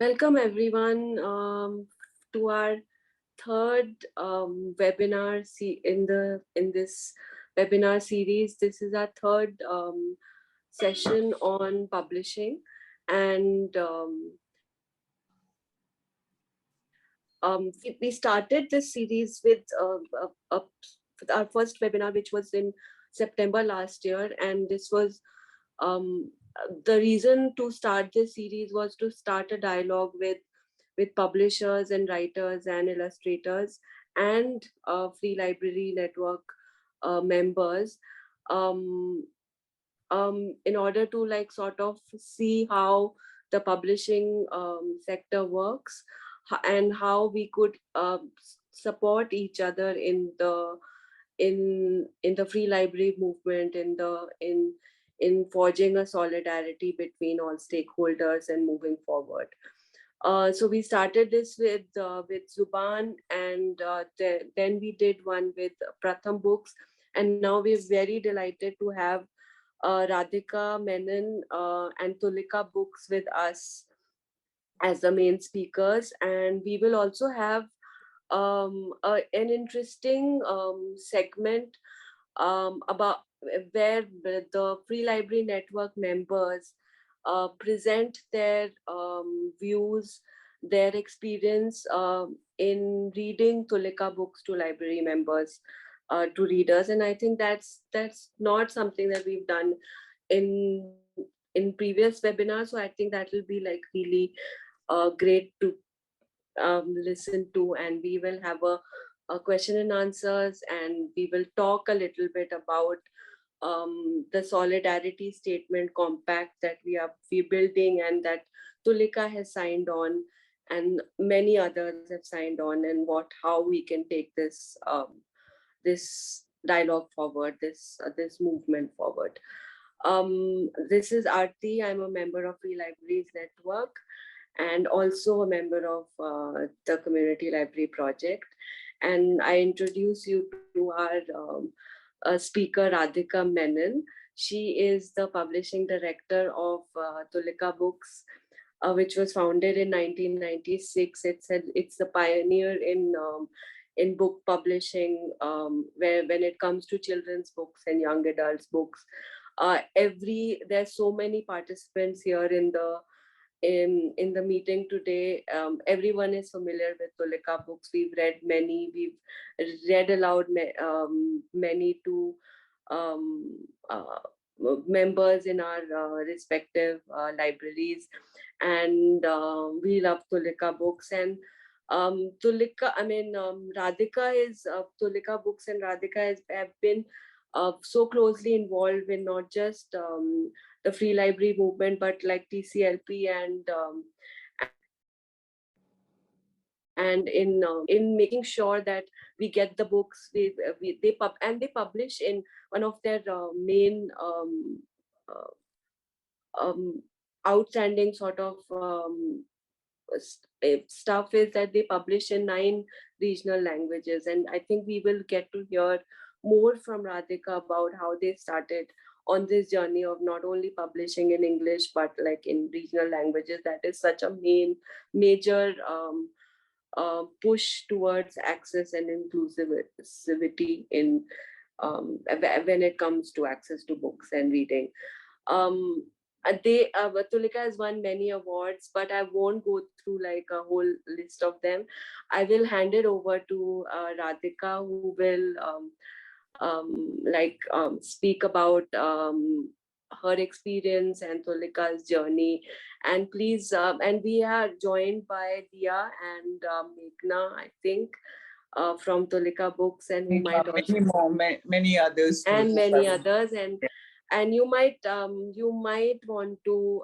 Welcome everyone to our third webinar in this webinar series. This is our third session on publishing, and we started this series with our first webinar, which was in September last year, and this was the reason to start this series was to start a dialogue with publishers and writers and illustrators and Free Library Network members, um, in order to like sort of see how the publishing sector works and how we could support each other in the free library movement, in forging a solidarity between all stakeholders and moving forward. So we started this with Zuban, and then we did one with Pratham Books, and now we're very delighted to have Radhika Menon and Tulika Books with us as the main speakers, and we will also have an interesting segment about where the Free Library Network members present their views, their experience in reading Tulika books to library members, to readers. And I think that's not something that we've done in previous webinars. So I think that will be like really great to listen to, and we will have a question and answers, and we will talk a little bit about the solidarity statement compact that we building and that Tulika has signed on, and many others have signed on, and how we can take this dialogue forward, this movement forward. This is Aarti. I'm a member of Free Libraries Network and also a member of the Community Library Project. And I introduce you to our speaker, Radhika Menon. She is the publishing director of Tulika Books, which was founded in 1996. It's the pioneer in book publishing, where when it comes to children's books and young adults books. There's so many participants here in the meeting today. Everyone is familiar with Tulika books. We've read many. We've read aloud many to members in our respective libraries, and we love Tulika books. And Radhika is Tulika books, and Radhika have been so closely involved in not just the free library movement, but like TCLP and in making sure that we get the books. They publish in one of their main outstanding sort of stuff is that they publish in 9 regional languages, and I think we will get to hear more from Radhika about how they started on this journey of not only publishing in English but like in regional languages. That is such a major push towards access and inclusivity in when it comes to access to books and reading. Tulika has won many awards, but I won't go through like a whole list of them. I will hand it over to Radhika, who will speak about her experience and Tulika's journey. And please, and we are joined by Dia and Meghna, I think, from Tulika Books, and who might also many others, and many others, and you might want to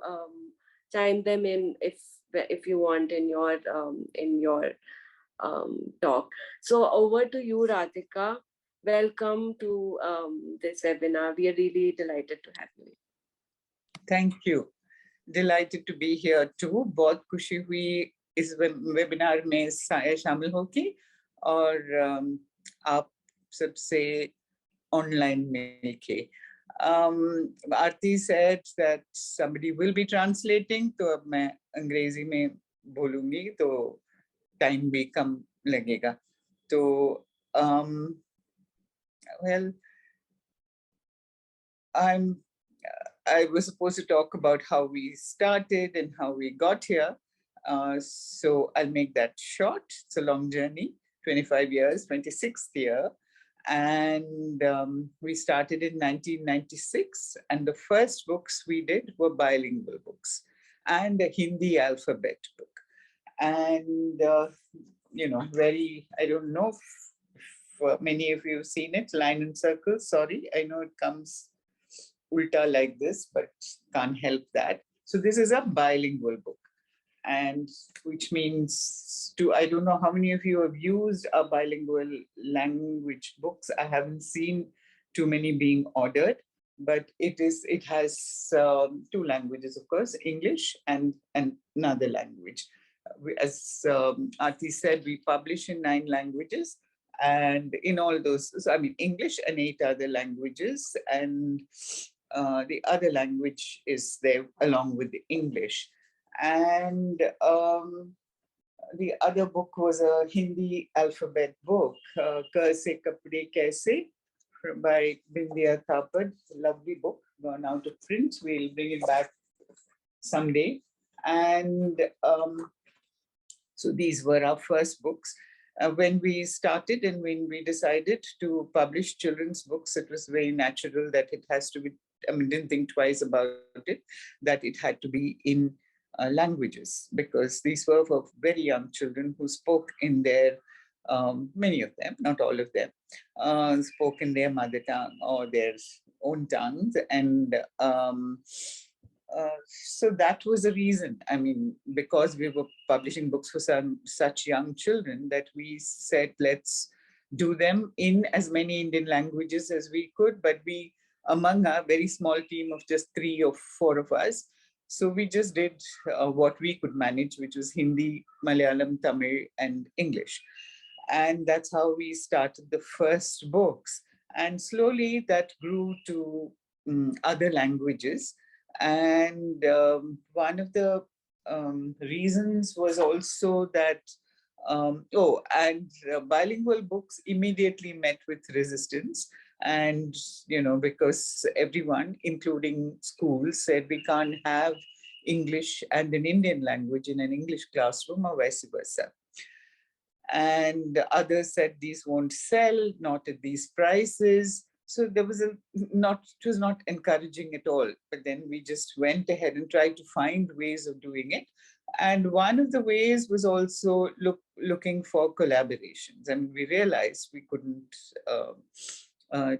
chime them in if you want in your talk. So over to you, Radhika. Welcome to this webinar. We are really delighted to have you. Thank you. Delighted to be here too. बहुत खुशी हुई इस webinar में शामिल होके और आप सबसे online मिलके. Aarti said that somebody will be translating, तो अब मैं अंग्रेजी में बोलूंगी तो टाइम भी कम लगेगा. तो well, I was supposed to talk about how we started and how we got here. So I'll make that short. It's a long journey, 25 years, 26th year. And we started in 1996. And the first books we did were bilingual books and a Hindi alphabet book. And, I don't know if many of you have seen it, line and circle. Sorry, I know it comes ulta like this, but can't help that. So this is a bilingual book, and which means I don't know how many of you have used a bilingual language books. I haven't seen too many being ordered, but it has two languages, of course, English and another language. As Aarti said, we publish in 9 languages, and in all those, so I mean, English and 8 other languages, and the other language is there along with the English. And the other book was a Hindi alphabet book, Ka Se Kapde Kaise, by Bindya Thapad. Lovely book, gone out of print. We'll bring it back someday. And so these were our first books. When we started and when we decided to publish children's books, it was very natural that it has to be, I mean, didn't think twice about it, that it had to be in languages, because these were for very young children who spoke in their, many of them, not all of them, spoke in their mother tongue or their own tongues. And so that was the reason. I mean, because we were publishing books for such young children, that we said, let's do them in as many Indian languages as we could, but we, among a very small team of just 3 or 4 of us, so we just did what we could manage, which was Hindi, Malayalam, Tamil, and English. And that's how we started the first books. And slowly that grew to other languages. And one of the reasons was also that, bilingual books immediately met with resistance. And, because everyone, including schools, said we can't have English and an Indian language in an English classroom or vice versa. And others said these won't sell, not at these prices. So there was it was not encouraging at all. But then we just went ahead and tried to find ways of doing it. And one of the ways was also looking for collaborations. I mean, we realized we couldn't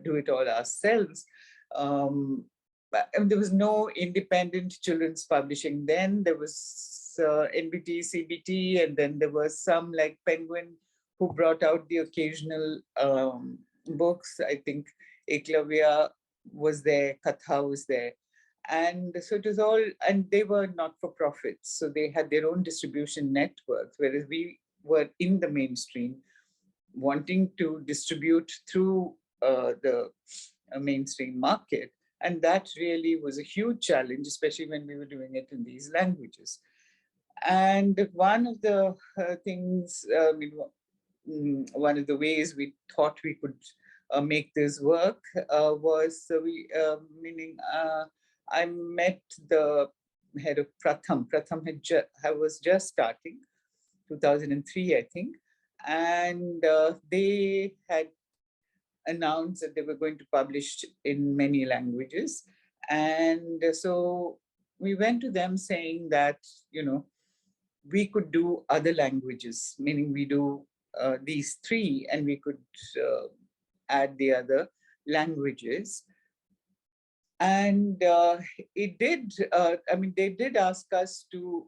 do it all ourselves. There was no independent children's publishing then. There was NBT, CBT, and then there was some like Penguin who brought out the occasional books. I think Eklavya was there, Katha was there. And so it was all, and they were not for profits. So they had their own distribution networks, whereas we were in the mainstream wanting to distribute through the mainstream market. And that really was a huge challenge, especially when we were doing it in these languages. And one of the things, one of the ways we thought we could make this work was I met the head of Pratham. Pratham was just starting, 2003, I think. And they had announced that they were going to publish in many languages. And so we went to them saying that, we could do other languages, meaning we do these 3 and we could add the other languages. And it did, they did ask us to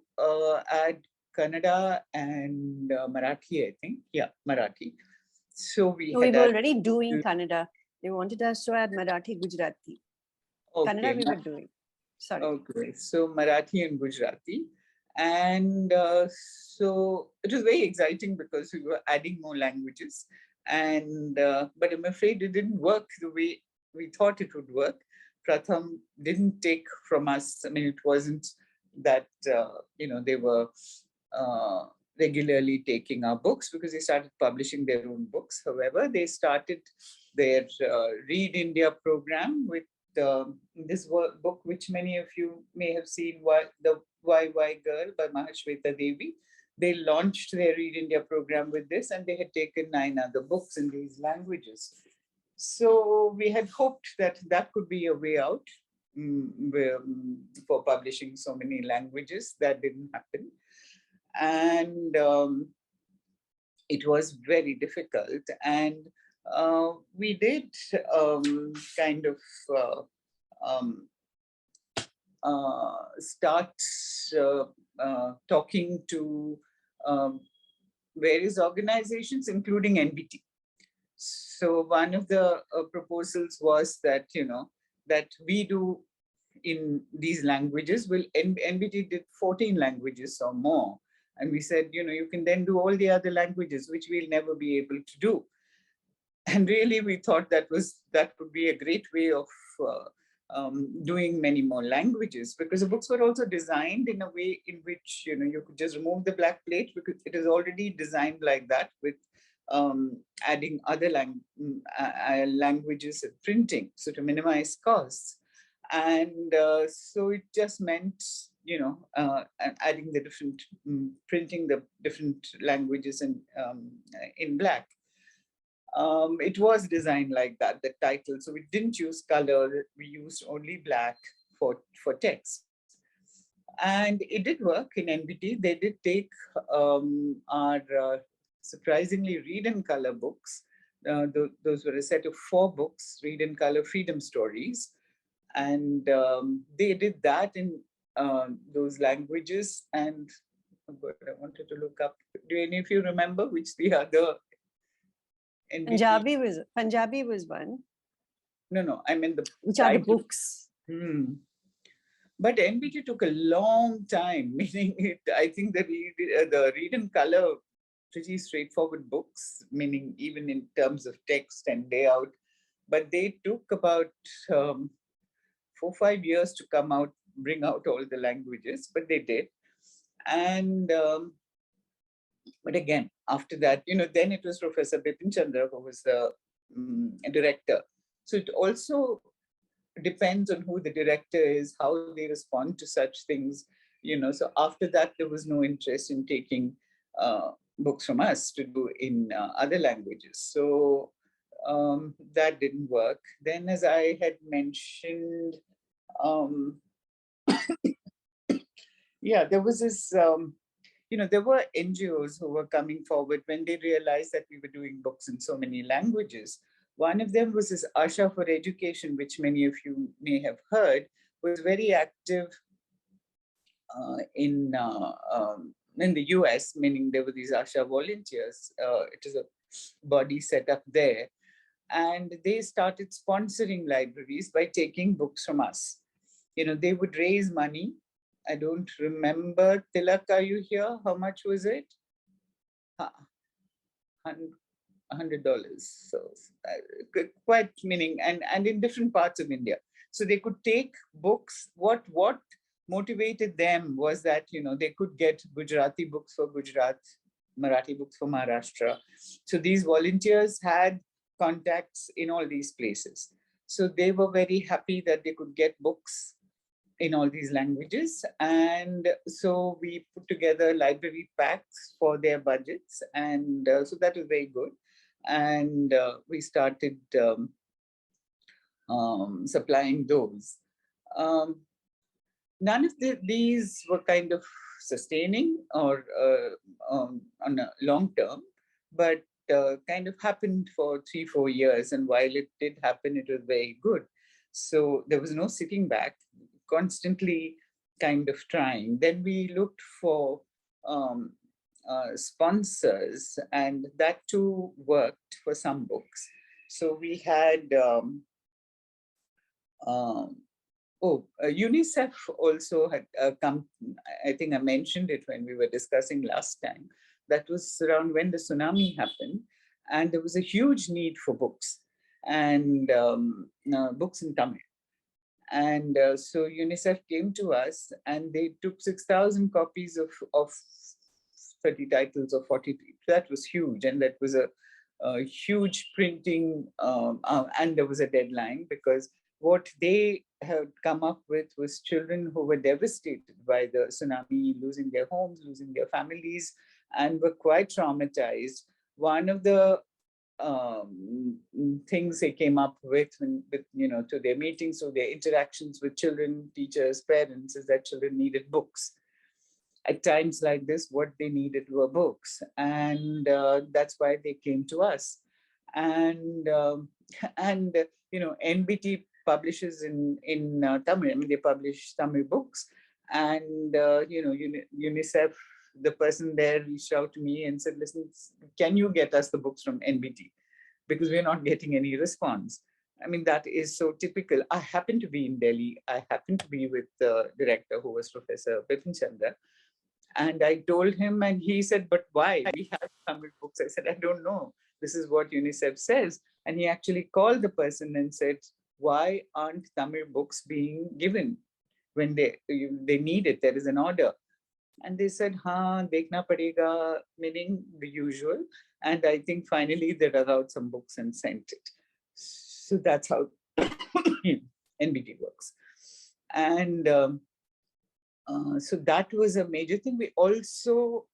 add Kannada and Marathi, I think. Yeah, Marathi. So we were already doing Kannada. They wanted us to add Marathi, Gujarati. Okay. Kannada we were doing. Sorry. Okay, so Marathi and Gujarati. And so it was very exciting because we were adding more languages. And but I'm afraid it didn't work the way we thought it would work. Pratham didn't take from us. I mean, it wasn't that, they were regularly taking our books because they started publishing their own books. However, they started their Read India program with this book, which many of you may have seen, The YY Girl by Mahashweta Devi. They launched their Read India program with this, and they had taken 9 other books in these languages. So we had hoped that that could be a way out for publishing so many languages. That didn't happen. And it was very difficult. And we did kind of start talking to various organizations, including NBT. So one of the proposals was that, that we do in these languages. NBT did 14 languages or more. And we said, you can then do all the other languages, which we'll never be able to do. And really, we thought that would be a great way of doing many more languages, because the books were also designed in a way in which, you could just remove the black plate because it is already designed like that, with adding other languages and printing, so to minimize costs. And so it just meant, adding the different, printing the different languages in black. It was designed like that, the title. So we didn't use color, we used only black for text. And it did work in NBT. They did take our surprisingly read in color books. Those were a set of 4 books, read in color freedom stories. And they did that in those languages. And I wanted to look up, do any of you remember which the other? Punjabi was one. No, I mean which are the books. But NBT took a long time, meaning I think the read in color, pretty straightforward books, meaning even in terms of text and layout. But they took about 4 or 5 years to bring out all the languages, but they did. And but again, after that, then it was Professor Bipin Chandra who was the director. So it also depends on who the director is, how they respond to such things, So after that, there was no interest in taking books from us to do in other languages. So that didn't work. Then, as I had mentioned, yeah, there was this, there were NGOs who were coming forward when they realized that we were doing books in so many languages. One of them was this Asha for Education, which many of you may have heard, was very active in the US, meaning there were these Asha volunteers. It is a body set up there. And they started sponsoring libraries by taking books from us. They would raise money. I don't remember. Tilak, are you here? How much was it? $100. So quite meaning, and in different parts of India. So they could take books. What motivated them was that, they could get Gujarati books for Gujarat, Marathi books for Maharashtra. So these volunteers had contacts in all these places. So they were very happy that they could get books in all these languages. And so we put together library packs for their budgets. And so that was very good. And we started supplying those. None of these were kind of sustaining or on a long term, but kind of happened for 3-4 years. And while it did happen, it was very good. So there was no sitting back, constantly kind of trying. Then we looked for sponsors, and that too worked for some books. So we had UNICEF also had come. I think I mentioned it when we were discussing last time. That was around when the tsunami happened, and there was a huge need for books, and books in Tamil. And so UNICEF came to us, and they took 6,000 copies of 30 titles or 40. That was huge. And that was a huge printing, and there was a deadline, because what they had come up with was children who were devastated by the tsunami, losing their homes, losing their families, and were quite traumatized. One of the things they came up with, to their meetings or their interactions with children, teachers, parents, is that children needed books. At times like this, what they needed were books, and that's why they came to us. And NBT publishes in Tamil. I mean, they publish Tamil books, and UNICEF, the person there reached out to me and said, "Listen, can you get us the books from NBT? Because we're not getting any response." I mean, that is so typical. I happened to be in Delhi. I happened to be with the director, who was Professor Bipin Chandra. And I told him, and he said, "But why? We have Tamil books." I said, "I don't know. This is what UNICEF says." And he actually called the person and said, "Why aren't Tamil books being given when they need it? There is an order." And they said, "Haan, dekhna padega," meaning the usual. And I think finally they dug out some books and sent it. So that's how NBT works. And so that was a major thing. We also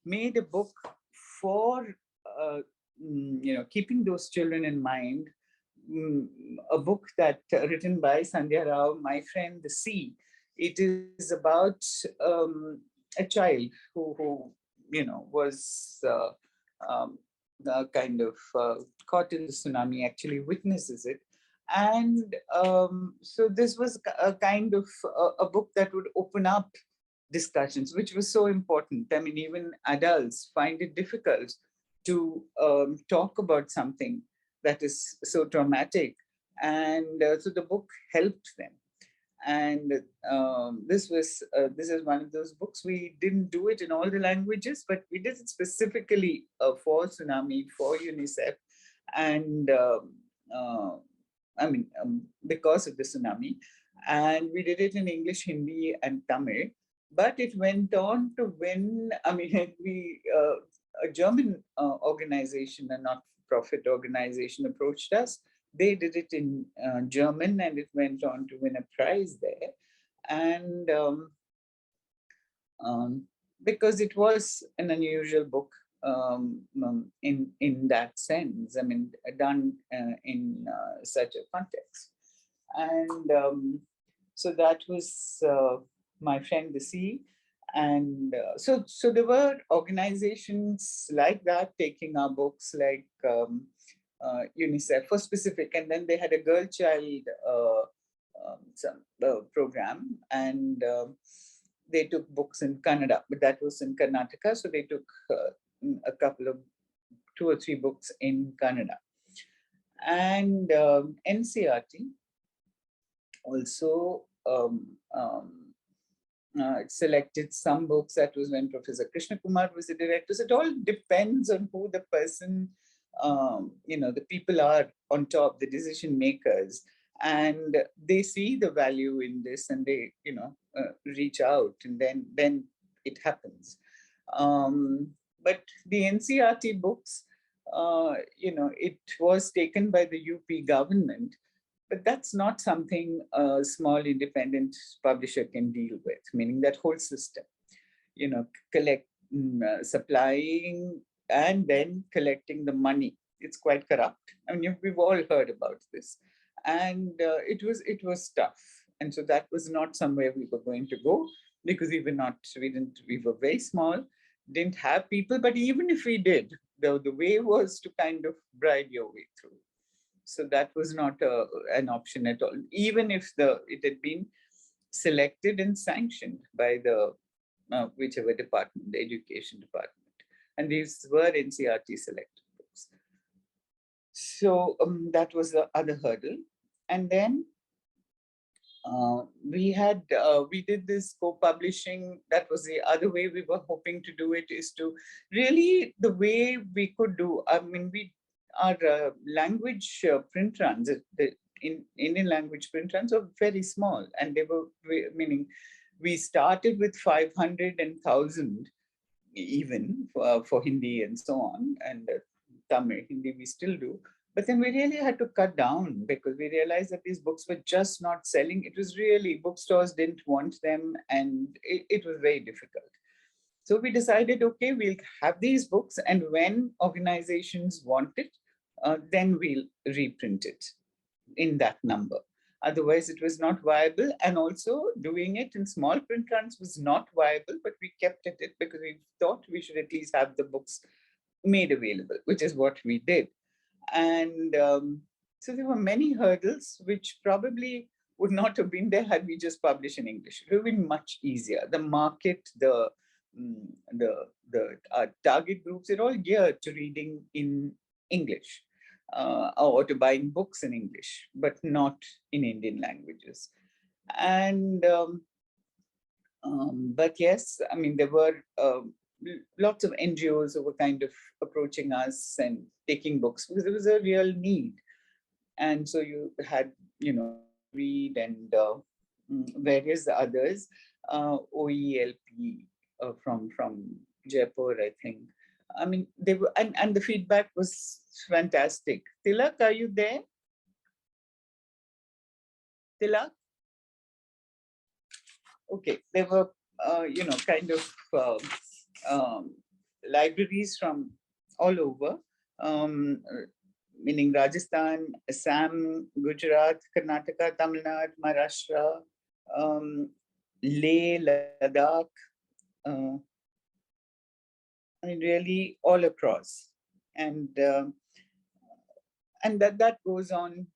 made a book for, keeping those children in mind. A book that written by Sandhya Rao, My Friend the Sea. It is about a child who was kind of caught in the tsunami, actually witnesses it. And so this was a kind of a book that would open up discussions, which was so important. I mean, even adults find it difficult to talk about something that is so traumatic. And so the book helped them. And this is one of those books. We didn't do it in all the languages, but we did it specifically for tsunami, for UNICEF. And because of the tsunami. And we did it in English, Hindi, and Tamil. But it went on to win. I mean, a German organization, a not-for-profit organization, approached us. They did it in German, and it went on to win a prize there. And because it was an unusual book in that sense, I mean, done in such a context. And so that was My Friend the Sea. And so there were organizations like that taking our books, like UNICEF for specific, and then they had a girl child program, and they took books in Kannada, but that was in Karnataka, so they took a couple of 2 or 3 books in Kannada. And NCERT also selected some books. That was when Professor Krishna Kumar was the director. So it all depends on who the person, the people are on top, the decision makers, and they see the value in this, and they, reach out, and then it happens. But the NCERT books, it was taken by the UP government, but that's not something a small independent publisher can deal with, meaning that whole system, supplying and then collecting the money. It's quite corrupt. I mean, we've all heard about this. And it was tough. And so that was not somewhere we were going to go, because we were very small, didn't have people, but even if we did, the way was to kind of bribe your way through. So that was not an option at all, even if it had been selected and sanctioned by the whichever department, the education department. And these were NCERT selected books. So that was the other hurdle. And then we did this co-publishing. That was the other way we were hoping to do it, is to really, the way we could do, I mean, our language print runs, the Indian language print runs are very small, and they were, meaning we started with 500 and 1,000 even for Hindi and so on, and Tamil, Hindi we still do. But then we really had to cut down because we realized that these books were just not selling. It was really, bookstores didn't want them, and it was very difficult. So we decided, okay, we'll have these books, and when organizations want it, then we'll reprint it in that number. Otherwise, it was not viable. And also doing it in small print runs was not viable, but we kept at it because we thought we should at least have the books made available, which is what we did. And so there were many hurdles, which probably would not have been there had we just published in English. It would have been much easier. The market, the target groups are all geared to reading in English or to buying books in English, but not in Indian languages. And but yes, I mean, there were lots of NGOs who were kind of approaching us and taking books because there was a real need. And so you had, Read and various others, OELP from Jaipur, I think. I mean, they were, and the feedback was fantastic. Tilak, are you there? Tilak? Okay, there were, kind of libraries from all over, meaning Rajasthan, Assam, Gujarat, Karnataka, Tamil Nadu, Maharashtra, Leh, Ladakh, I mean, really all across. And that goes on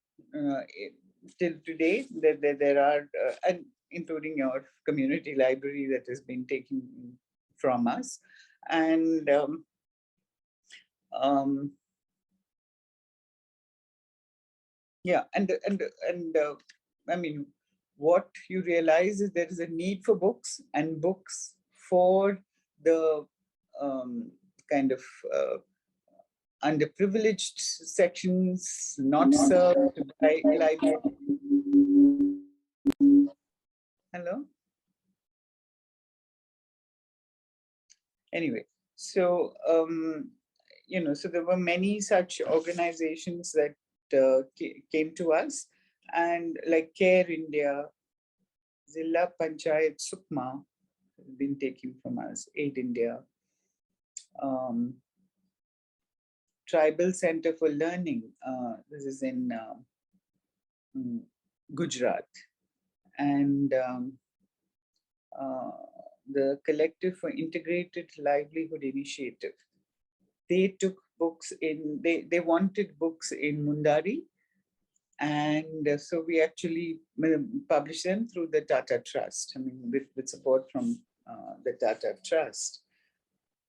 till today. There are, and including your community library that has been taken from us. And yeah, and I mean, what you realize is there is a need for books, and books for the kind of underprivileged sections, not served by library. Hello? Anyway, so, so there were many such organizations that came to us, and like Care India, Zilla Panchayat Sukma has been taken from us, Aid India, Tribal Center for Learning, this is in Gujarat, and the Collective for Integrated Livelihood Initiative. They took books in, they wanted books in Mundari, and so we actually published them through the Tata Trust, I mean, with support from the Tata Trust.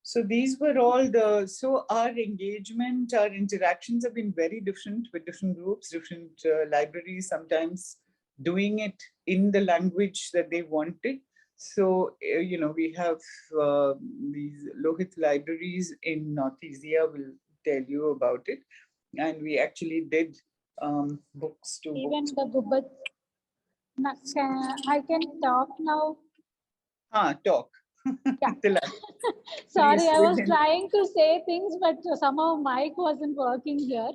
So these were all so our engagement, our interactions have been very different with different groups, different libraries, sometimes doing it in the language that they wanted. So, we have these Lohit libraries in Northeast Asia, will tell you about it. And we actually did books to even books. the Gubat. I can talk now. Talk. Yeah. Sorry, I was trying to say things, but somehow mic wasn't working here.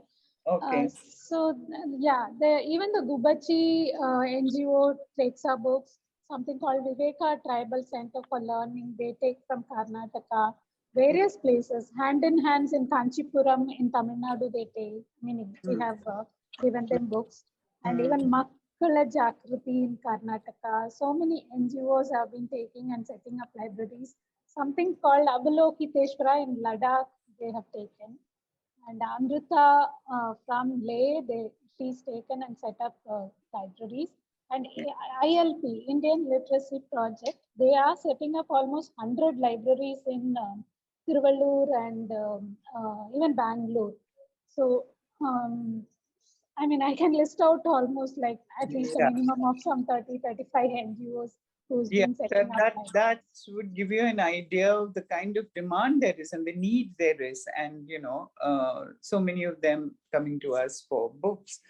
Okay. So yeah, even the Gubachi NGO takes our books, something called Viveka Tribal Center for Learning. They take from Karnataka, various places, hand in hands in Kanchipuram in Tamil Nadu. They take, meaning we have given them books, and even Makkala Jakriti in Karnataka. So many NGOs have been taking and setting up libraries. Something called Avalokiteshvara in Ladakh, they have taken. And Amrita from Leh, she's taken and set up libraries. And ILP, Indian Literacy Project, they are setting up almost 100 libraries in Tiruvallur and even Bangalore. So, I mean, I can list out almost like at least a minimum of some 30, 35 NGOs who's been setting up. That would give you an idea of the kind of demand there is and the need there is. And, so many of them coming to us for books.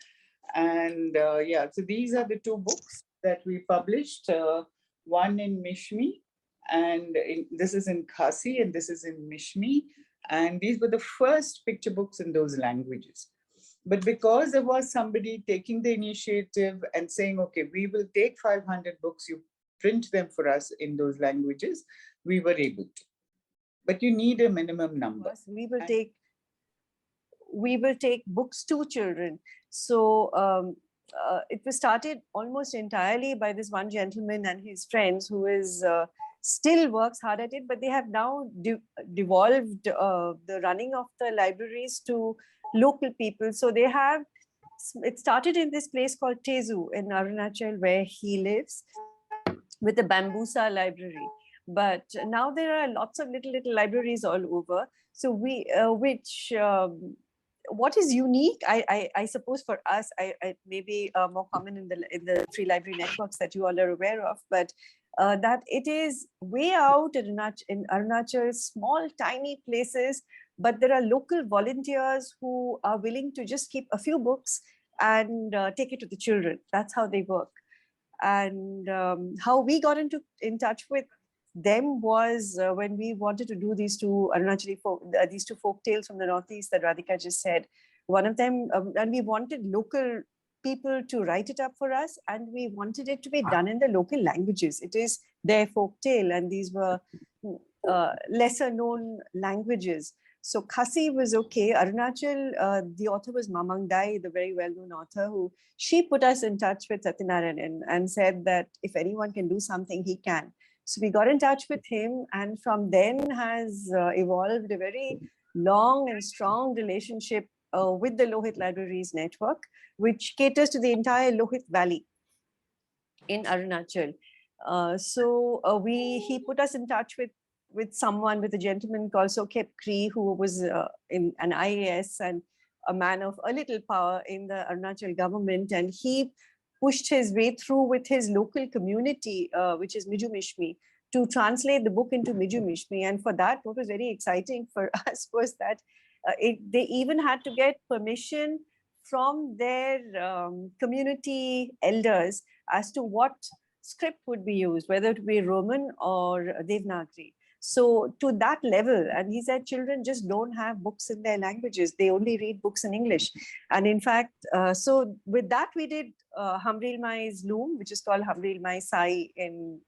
And so these are the two books that we published, one in Mishmi And this is in Khasi and this is in Mishmi. And these were the first picture books in those languages. But because there was somebody taking the initiative and saying, okay, we will take 500 books, you print them for us in those languages, we were able to. But you need a minimum number. We will take books to children. So it was started almost entirely by this one gentleman and his friends who is still works hard at it, but they have now devolved the running of the libraries to local people. So they have, it started in this place called Tezu in Arunachal where he lives with the Bambusa library. But now there are lots of little libraries all over. So we, what is unique, I suppose for us, I may be more common in the free library networks that you all are aware of, but that it is way out in Arunachal, small, tiny places, but there are local volunteers who are willing to just keep a few books and take it to the children. That's how they work. And how we got in touch with them was when we wanted to do these two Arunachali these two folk tales from the Northeast that Radhika just said. One of them, and we wanted local people to write it up for us, and we wanted it to be done in the local languages. It is their folk tale, and these were lesser known languages. So Khasi was okay. Arunachal, the author was Mamang Dai, the very well-known author, who she put us in touch with Satyanarayan and said that if anyone can do something, he can. So we got in touch with him, and from then has evolved a very long and strong relationship with the Lohit Libraries Network, which caters to the entire Lohit Valley in Arunachal. He put us in touch with someone, with a gentleman called Sokhep Kri, who was in an IAS and a man of a little power in the Arunachal government. And he pushed his way through with his local community, which is Miju Mishmi, to translate the book into Miju Mishmi. And for that, what was very exciting for us was that they even had to get permission from their community elders as to what script would be used, whether it be Roman or Devanagari. So to that level, and he said children just don't have books in their languages. They only read books in English. And in fact, so with that, we did Hamril Mai's Loom, which is called Hamril Mai Sai in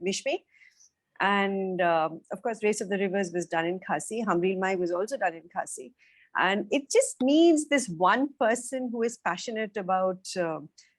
Mishmi. And of course, Race of the Rivers was done in Khasi. Hamril Mai was also done in Khasi. And it just needs this one person who is passionate about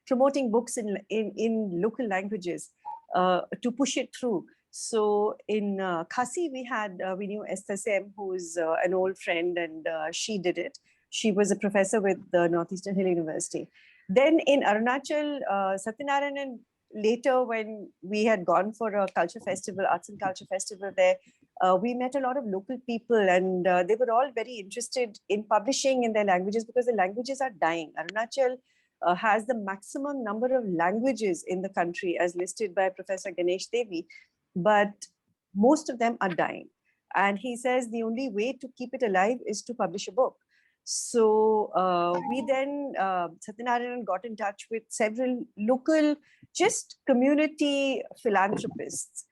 promoting books in local languages to push it through. So in Khasi, we knew Esther Sem, who's an old friend, and she did it. She was a professor with the Northeastern Hill University. Then in Arunachal, Satyanarayan, later when we had gone for a culture festival, arts and culture festival there, we met a lot of local people, and they were all very interested in publishing in their languages because the languages are dying. Arunachal has the maximum number of languages in the country as listed by Professor Ganesh Devi, but most of them are dying. And he says the only way to keep it alive is to publish a book. So we then, Satyanarayan got in touch with several local, just community philanthropists,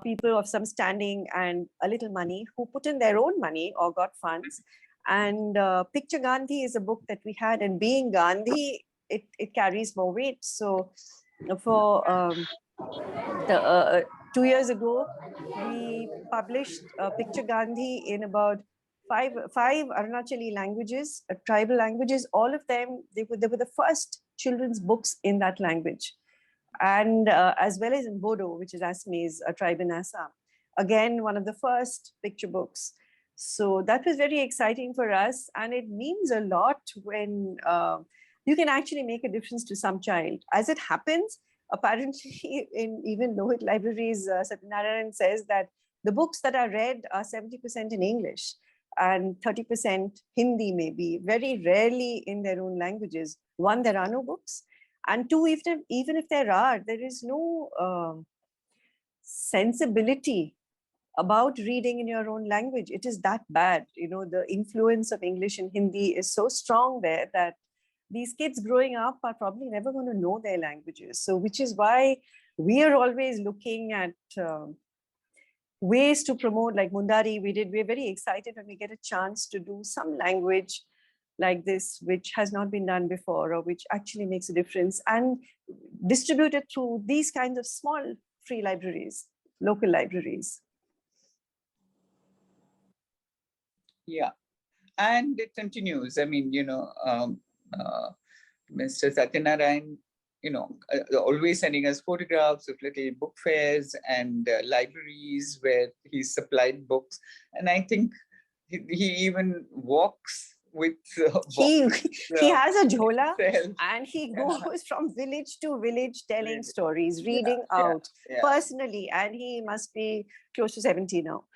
people of some standing and a little money, who put in their own money or got funds. And Picture Gandhi is a book that we had, and being Gandhi, it carries more weight. So for 2 years ago, we published Picture Gandhi in about five Arunachali languages, tribal languages. All of them, they were the first children's books in that language. And as well as in Bodo, which is Assamese, a tribe in Assam. Again, one of the first picture books. So that was very exciting for us. And it means a lot when you can actually make a difference to some child. As it happens, apparently in even Lohit libraries, Satyanarayan says that the books that are read are 70% in English and 30% Hindi, maybe, very rarely in their own languages. One, there are no books. And two, even if there are, there is no sensibility about reading in your own language. It is that bad. You know, the influence of English and Hindi is so strong there that these kids growing up are probably never going to know their languages. So which is why we are always looking at ways to promote, like Mundari, we're very excited when we get a chance to do some language like this, which has not been done before, or which actually makes a difference, and distribute it through these kinds of small free libraries, local libraries. Yeah, and it continues. I mean, Mr. Satyanarayan, always sending us photographs of little book fairs and libraries where he supplied books. And I think he even walks with He has a jhola himself. and he goes from village to village telling Really? stories, reading out Yeah. personally, and he must be close to 70 now.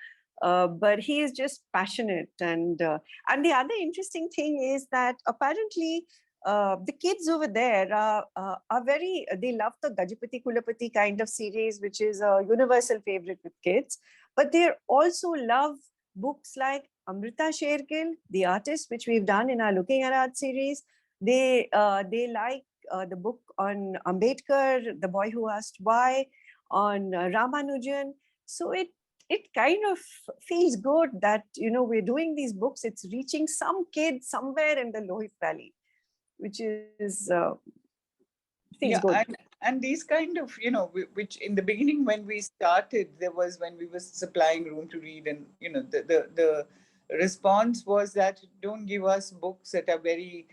But he is just passionate, and the other interesting thing is that apparently the kids over there are they love the Gajapati Kulapati kind of series, which is a universal favorite with kids, but they also love books like Amrita Shergill, the artist, which we've done in our Looking at Art series. They like the book on Ambedkar, The Boy Who Asked Why, on Ramanujan. So it kind of feels good that we're doing these books. It's reaching some kid somewhere in the Lohit Valley, which is feels good. And these kind of, which in the beginning when we started, there was when we were supplying room to read, and the response was that don't give us books that are very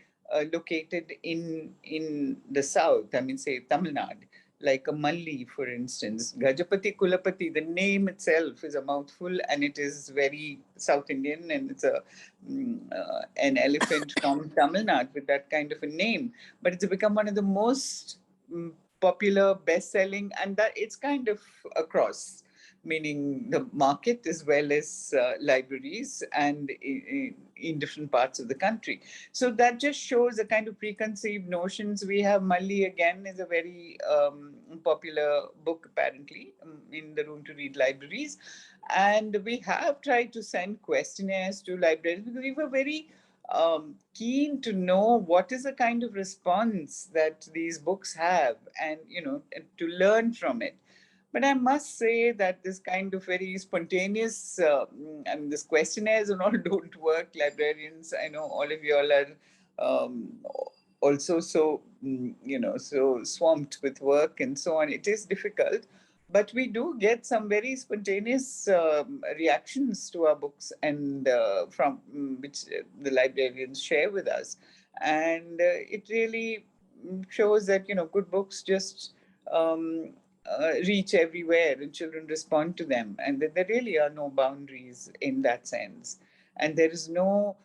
located in the south. I mean, say Tamil Nadu, like a Malli, for instance. Gajapati Kulapati, the name itself is a mouthful, and it is very South Indian, and it's an elephant from Tamil Nadu with that kind of a name. But it's become one of the most popular, best-selling, and that it's kind of across, meaning the market as well as libraries and in different parts of the country. So that just shows the kind of preconceived notions we have. Malli, again, is a very popular book, apparently, in the Room to Read libraries. And we have tried to send questionnaires to libraries because we were very keen to know what is the kind of response that these books have, and to learn from it. But I must say that this kind of very spontaneous, this questionnaires and all don't work. Librarians, I know all of you all are also so, so swamped with work and so on. It is difficult. But we do get some very spontaneous reactions to our books, and from which the librarians share with us. And it really shows that, good books just reach everywhere and children respond to them. And that there really are no boundaries in that sense. And there is no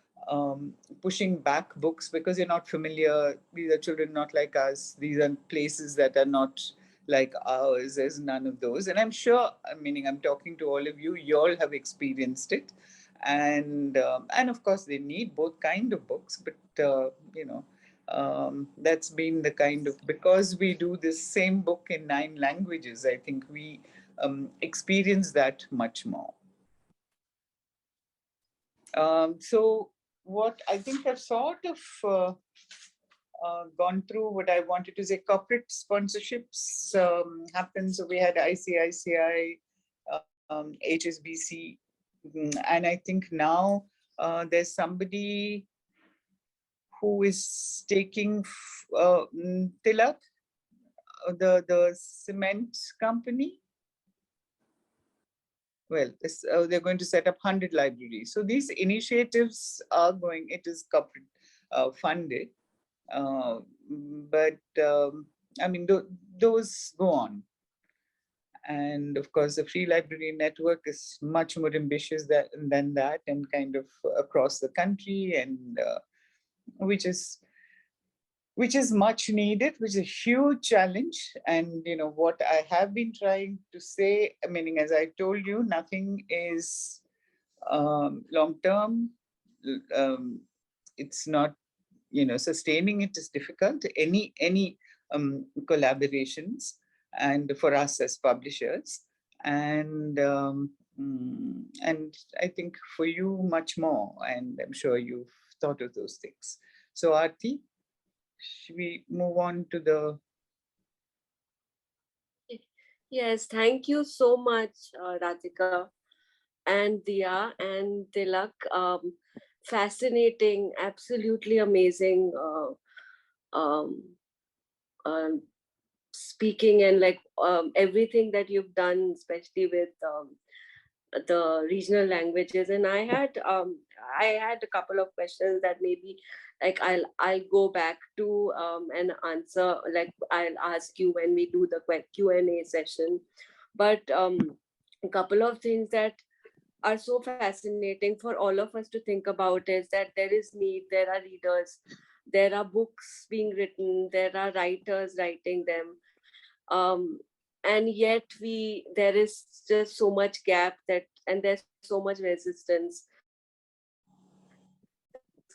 pushing back books because you're not familiar. These are children not like us. These are places that are not like ours. There's none of those. And I'm sure, meaning I'm talking to all of you, you all have experienced it. And of course, they need both kind of books, but, that's been the kind of, because we do this same book in 9 languages, I think we experience that much more. So what I think I've sort of gone through what I wanted to say. Corporate sponsorships happen. So we had ICICI, HSBC, and I think now there's somebody who is taking Tilak, the cement company. Well, they're going to set up 100 libraries. So these initiatives are going, it is corporate funded. But I mean, those go on. And of course, the Free Library Network is much more ambitious than that, and kind of across the country, and which is much needed, which is a huge challenge. And what I have been trying to say, meaning, as I told you, nothing is long term. It's not, sustaining it is difficult. Any collaborations, and for us as publishers, and I think for you much more. And I'm sure you've thought of those things. So Aarti, should we move on to the Yes, thank you so much, Radhika and Dia and Tilak. Fascinating, absolutely amazing um, uh, speaking, and like everything that you've done, especially with the regional languages. And I had a couple of questions that maybe like I'll go back to and answer, like I'll ask you when we do the Q&A session. But a couple of things that are so fascinating for all of us to think about is that there is need, there are readers, there are books being written, there are writers writing them, and yet there is just so much gap, that and there's so much resistance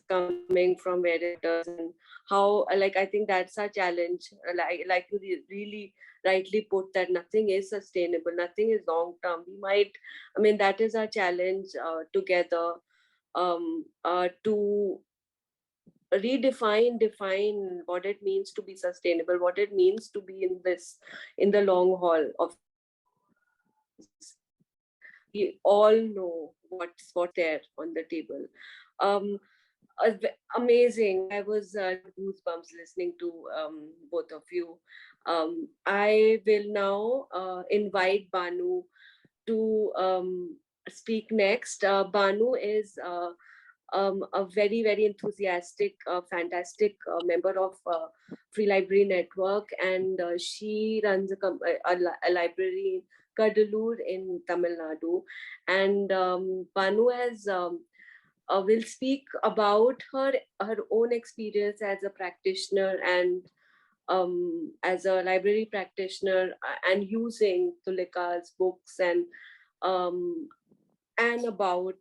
coming from various sectors. And how, like, I think that's our challenge. Like you really rightly put, that nothing is sustainable, nothing is long term. I mean, that is our challenge together, to define what it means to be sustainable, what it means to be in the long haul of we all know what's there on the table. um Amazing. I was goosebumps listening to both of you. I will now invite Banu to speak next. Banu is a very, very enthusiastic, fantastic member of Free Library Network, and she runs a library in Kadalur in Tamil Nadu. And Banu has will speak about her own experience as a practitioner, and as a library practitioner, and using Tulika's books, um, and about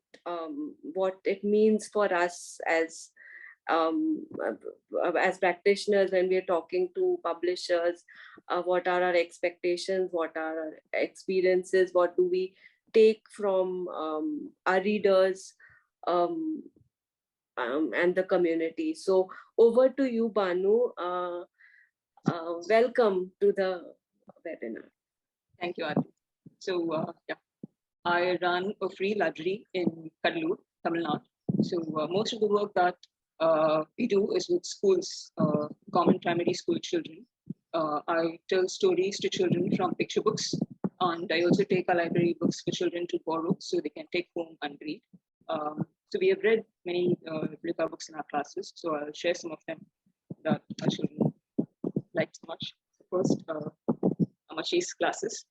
what it means for us as practitioners when we're talking to publishers. What are our expectations, what are our experiences, what do we take from our readers, um, and the community. So over to you, Banu. Welcome to the webinar. Thank you, Adi. So, yeah, I run a free library in Kadalur, Tamil Nadu. So, most of the work that we do is with schools, common primary school children. I tell stories to children from picture books, and I also take our library books for children to borrow so they can take home and read. So we have read many Tulika books in our classes, so I'll share some of them that our children like so much. First, Amashi's classes.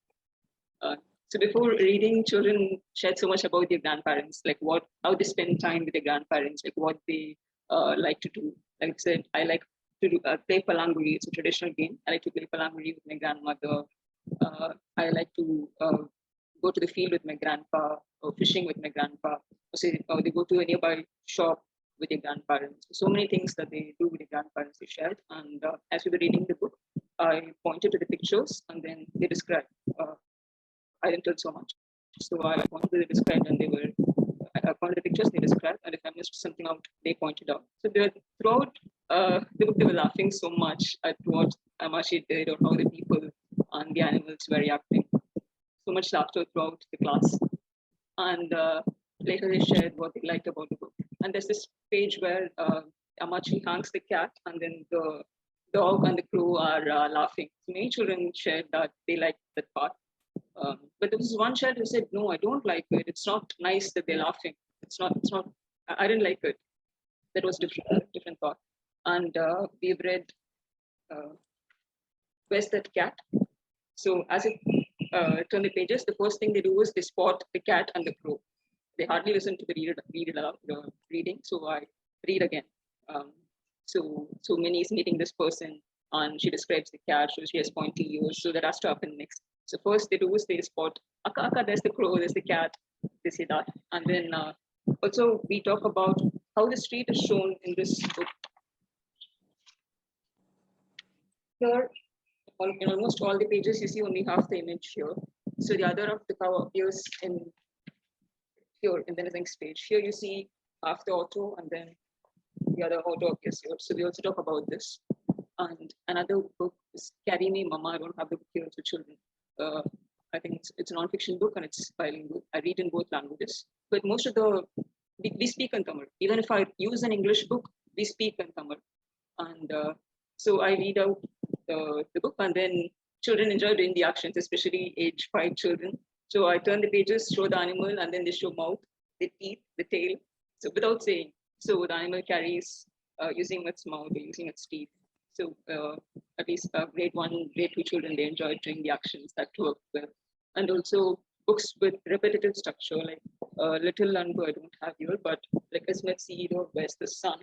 So before reading, children shared so much about their grandparents, like how they spend time with their grandparents, like what they like to do. Like I said, I like to play palanguri. It's a traditional game. I like to play palanguri with my grandmother. I like to go to the field with my grandpa, or fishing with my grandpa. Or say, they go to a nearby shop with their grandparents. So many things that they do with their grandparents they shared. And as we were reading the book, I pointed to the pictures and then they described. I didn't tell so much. So I pointed to the described and I pointed the pictures they described, and if I missed something out, they pointed out. So they were, throughout the book, they were laughing so much at what Amashi did or how the people and the animals were reacting. So much laughter throughout the class. And later they shared what they liked about the book. And there's this page where Amachi hangs the cat, and then the dog and the crow are laughing. So many children shared that they liked that part. But there was one child who said, "No, I don't like it. It's not nice that they're laughing. It's not. I didn't like it." That was different thought. And we've read "Where's That Cat?" So as it turn the pages, the first thing they do is they spot the cat and the crow. They hardly listen to the reading. So I read again. So Minnie is meeting this person, and she describes the cat. So she has pointy ears. So that has to happen next. So first they do is they spot Akka, there's the crow, there's the cat. They say that, and then also we talk about how the street is shown in this book. Here, in almost all the pages, you see only half the image here. So the other of the cover appears in here in the next page. Here you see half the auto, and then the other auto appears here. So we also talk about this. And another book is Carry Me, Mama. I don't have the book here for children. I think it's a non-fiction book and it's bilingual. I read in both languages, but most of we speak in Tamil. Even if I use an English book, we speak in Tamil. And so I read out the book, and then children enjoy doing the actions, especially age 5 children. So I turn the pages, show the animal, and then they show mouth, the teeth, the tail. So without saying, so the animal carries using its mouth or using its teeth. So at least grade 1, grade 2 children, they enjoy doing the actions that work well. And also books with repetitive structure, like Little Unbo I don't have here, but like Ismet Seed or Where's the Sun.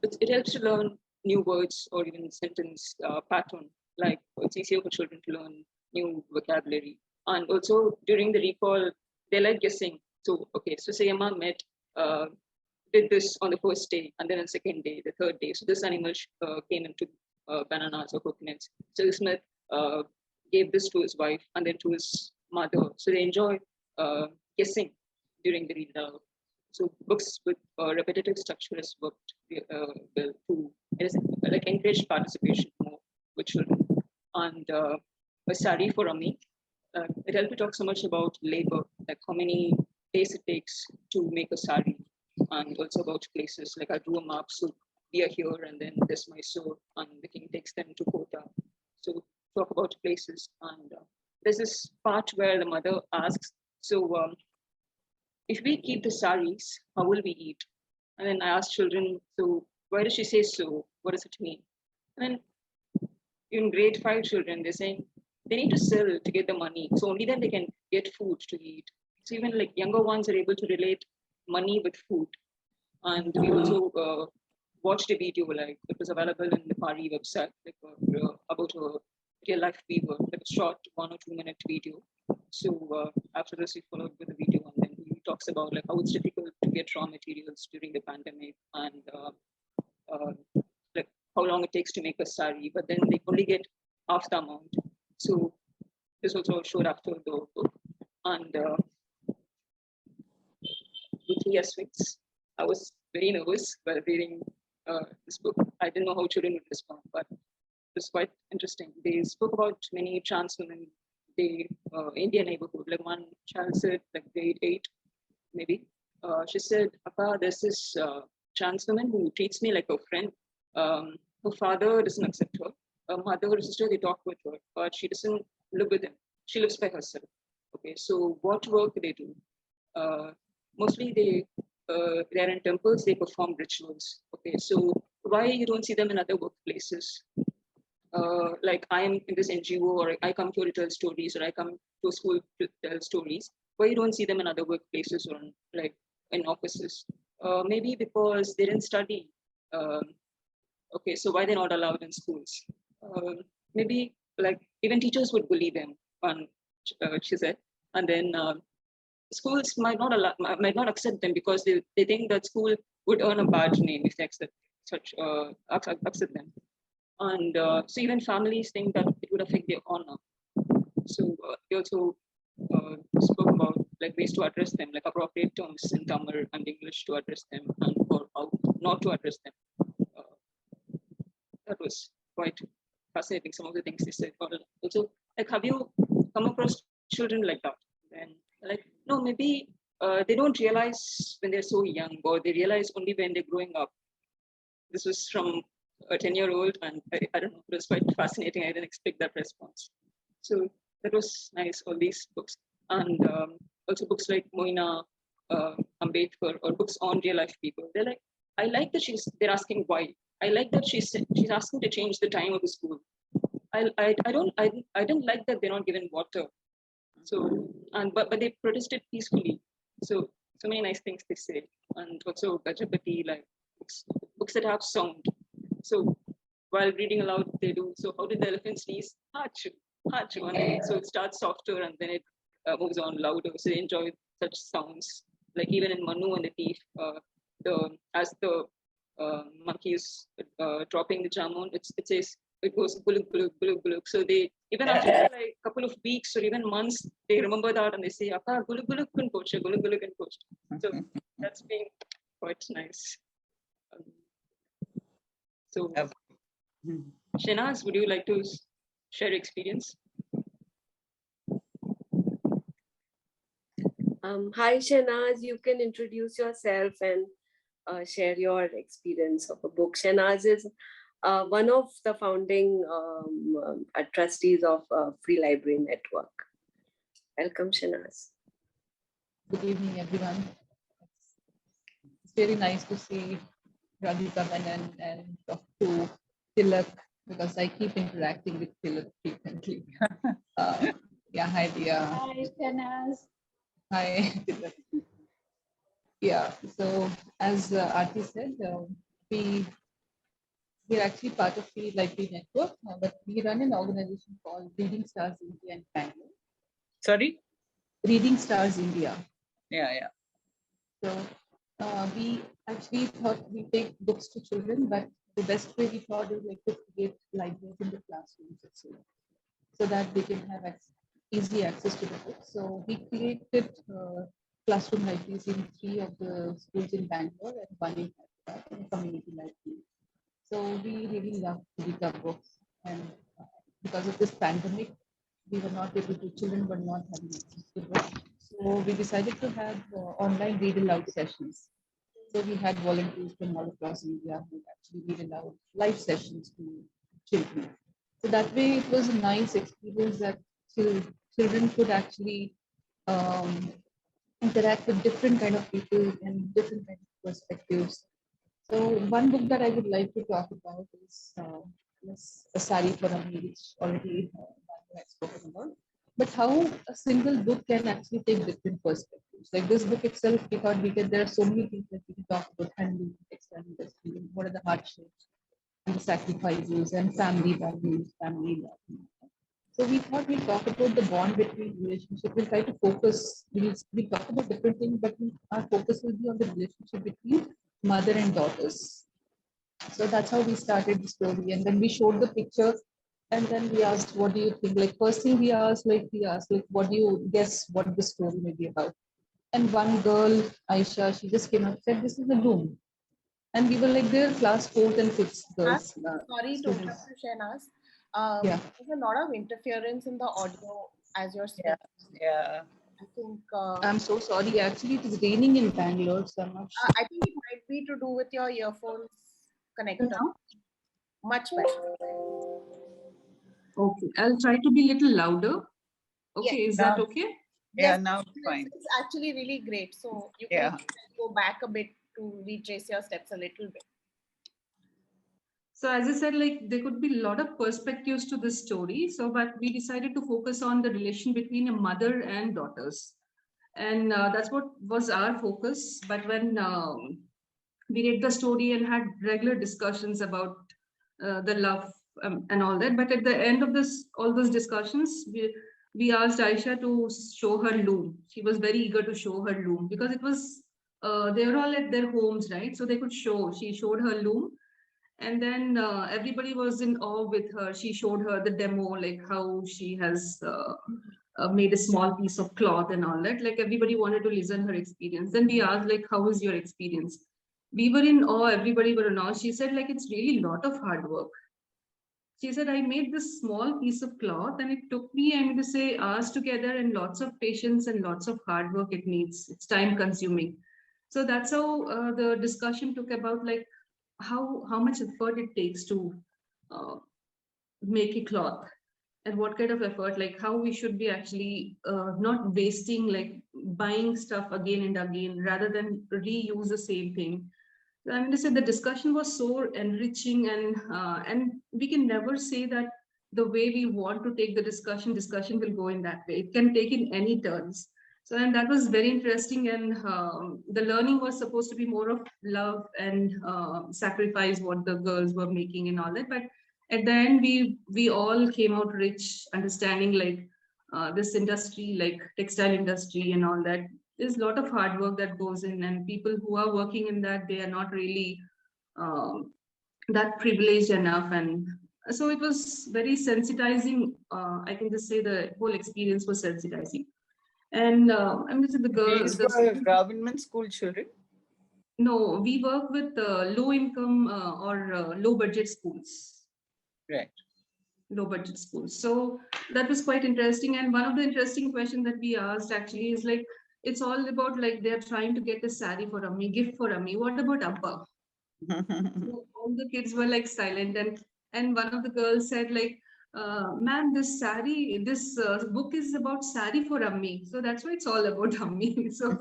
It helps to learn new words or even sentence pattern. Like it's easier for children to learn new vocabulary. And also during the recall, they like guessing. So okay, so say Amma met did this on the first day, and then on the second day, the third day. So this animal came into bananas or coconuts. So Smith gave this to his wife and then to his mother. So they enjoy guessing during the read aloud. So books with repetitive structure has worked well too. It is like encouraged participation more with children. And a study for Ami, it helped to talk so much about labor, like how many days it takes to make a sari, and also about places. Like I drew a map, so we are here, and then there's Mysore, and the king takes them to Kota. So talk about places, and there's this part where the mother asks, so if we keep the saris, how will we eat? And then I asked children, so why does she say so? What does it mean? And then in grade 5 children, they're saying they need to sell to get the money. So only then they can get food to eat. So even like younger ones are able to relate money with food. And we also watched a video, like it was available in the Pari website, like about a real life weaver, like a short 1 or 2 minute video. So after this, we followed with a video, and then he talks about like how it's difficult to get raw materials during the pandemic, and like how long it takes to make a sari, but then they only get half the amount. So this also showed after the book, and with 3 aspects, I was very nervous while reading this book. I didn't know how children would respond, but it was quite interesting. They spoke about many trans women, the Indian neighborhood. Like one child said, like grade 8, maybe. She said, Appa, there's this trans woman who treats me like a friend. Her father doesn't accept her. Her mother or sister, they talk with her, but she doesn't live with them. She lives by herself. Okay, so what work do they do? Mostly they're in temples, they perform rituals. Okay, so why you don't see them in other workplaces? Like I am in this NGO, or I come here to tell stories, or I come to a school to tell stories. Why you don't see them in other workplaces or like in offices? Maybe because they didn't study. Okay, so why they're not allowed in schools? Maybe like even teachers would bully them, she said. And then schools might not accept them because they think that school would earn a bad name if they accept them. And so even families think that it would affect their honor. So they also spoke about like ways to address them, like appropriate terms in Tamil and English to address them, and or how not to address them. That was quite fascinating. Some of the things they said. Also, like, have you come across children like that? And like, no, maybe they don't realize when they're so young, or they realize only when they're growing up. This was from a 10-year-old, and I don't know, it was quite fascinating. I didn't expect that response. So that was nice, all these books. And also books like Moina Ambedkar, or books on real life people. They're like, I like that they're asking why. I like that she's asking to change the time of the school. I didn't like that they're not given water. So, but they protested peacefully. So many nice things they say. And also Gajapati, like books that have sound. So while reading aloud, they do. So how did the elephant sneeze? Hachu, hachu. And then so it starts softer, and then it moves on louder. So they enjoy such sounds. Like even in Manu and the thief, as the monkey is dropping the jamun, it says, it goes buluk buluk buluk buluk. So they even after like a couple of weeks or even months, they remember that and they say, Akka buluk buluk kun pocha, buluk buluk kun pocha. So that's been quite nice. So Shenaz, would you like to share experience. Hi, Shanaz. You can introduce yourself and share your experience of a book. Shanaz is one of the founding trustees of Free Library Network. Welcome, Shanaz. Good evening, everyone. It's very nice to see Radhika Menon and talk to Tilak because I keep interacting with Tilak frequently. Yeah, hi, Dia. Hi, Shanaz. Hi, Tilak. Yeah, so as Aarti said, we're actually part of the Library Network, but we run an organization called Reading Stars India in Bangalore. Sorry? Reading Stars India. Yeah. So we actually thought we take books to children, but the best way we thought is like to create libraries in the classrooms itself, so that they can have easy access to the books. So we created classroom libraries in 3 of the schools in Bangalore and 1 in Hyderabad, and a community library. So we really love to read our books, and because of this pandemic, we were not able to, children were not having access to books. So we decided to have online read aloud sessions. So we had volunteers from all across India who actually read aloud live sessions to children. So that way it was a nice experience that children could actually um, interact with different kind of people and different kind of perspectives. So one book that I would like to talk about is A Sari for Me, which already I have spoken about. But how a single book can actually take different perspectives. Like this book itself, we thought there are so many things that we can talk about: handling, textile industry, what are the hardships and the sacrifices and family values, family values. So we thought we'll talk about the bond between relationship. We'll try to focus. We'll talk about different things, but our focus will be on the relationship between mother and daughters. So that's how we started the story. And then we showed the picture, and then we asked, what do you think? Like first thing we asked, what do you guess what the story may be about? And one girl, Aisha, she just came up and said, this is a room. And we were like, they're class 4th and 5th girls. Sorry to students. interrupt you, Shahnaz. Yeah. There's a lot of interference in the audio as you're speaking. Yeah. I think I'm so sorry. Actually, it is raining in Bangalore so much. I think it might be to do with your earphones connector. Now? Much better. Okay, I'll try to be a little louder. Okay, Yes. is that okay? Yeah, Yes, now it's fine. It's actually really great. So you can Yeah. go back a bit to retrace your steps a little bit. So as I said, like there could be a lot of perspectives to this story. So, but we decided to focus on the relation between a mother and daughters. And that's what was our focus. But when we read the story and had regular discussions about the love and all that, but at the end of all those discussions, we asked Aisha to show her loom. She was very eager to show her loom because it was, they were all at their homes, right? So they could show, she showed her loom. And then everybody was in awe with her. She showed her the demo, like how she has made a small piece of cloth and all that. Like everybody wanted to listen her experience. Then we asked, like, how was your experience? We were in awe. Everybody were in awe. She said, like, it's really a lot of hard work. She said, I made this small piece of cloth and it took me, I'm going to say, hours together and lots of patience and lots of hard work it needs. It's time consuming. So that's how the discussion took about like how much effort it takes to make a cloth and what kind of effort, like how we should be actually not wasting, like buying stuff again and again rather than reuse the same thing. I mean to say the discussion was so enriching, and we can never say that the way we want to take the discussion will go in that way. It can take in any turns. So, and that was very interesting. And the learning was supposed to be more of love and sacrifice what the girls were making and all that. But at the end, we all came out rich, understanding like this industry, like textile industry and all that. There's a lot of hard work that goes in, and people who are working in that, they are not really that privileged enough. And so it was very sensitizing. I can just say the whole experience was sensitizing. And I'm just the girls. These were government school children? No, we work with low income or low budget schools. Right. low budget schools. So that was quite interesting. And one of the interesting questions that we asked actually is like, it's all about like they're trying to get a sari for Ammi, gift for Ammi. What about Abba? So all the kids were like silent, and one of the girls said like, "Ma'am, this book is about sari for Ammi, so that's why it's all about Ammi." So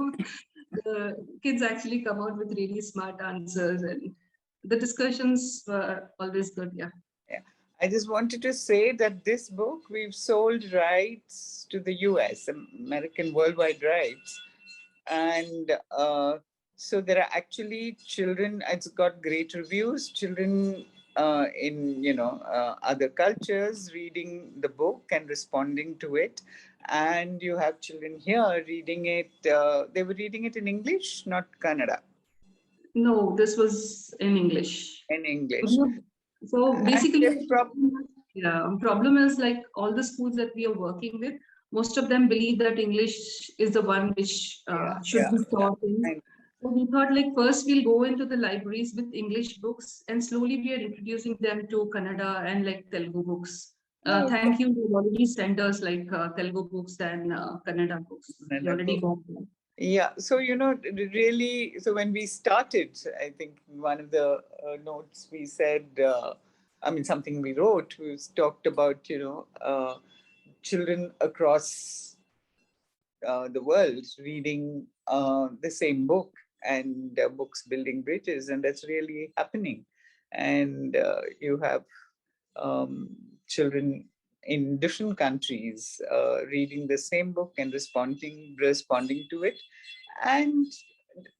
the kids actually come out with really smart answers, and the discussions were always good. Yeah. Yeah. I just wanted to say that this book we've sold rights to the US, American worldwide rights, and so there are actually children. It's got great reviews. Children in other cultures reading the book and responding to it, and you have children here reading it. They were reading it in English, not Kannada. No, this was in English. In English. So And basically, the problem is like all the schools that we are working with, most of them believe that English is the one which should be taught in. So we thought like first we'll go into the libraries with English books, and slowly we are introducing them to Kannada and like Telugu books. Thank you. You've already sent us like Telugu books and Kannada books. We already got them. Yeah, so really, so when we started, I think one of the notes we said, I mean, something we wrote, we talked about, children across the world reading the same book, and books building bridges, and that's really happening. And you have children in different countries reading the same book and responding to it, and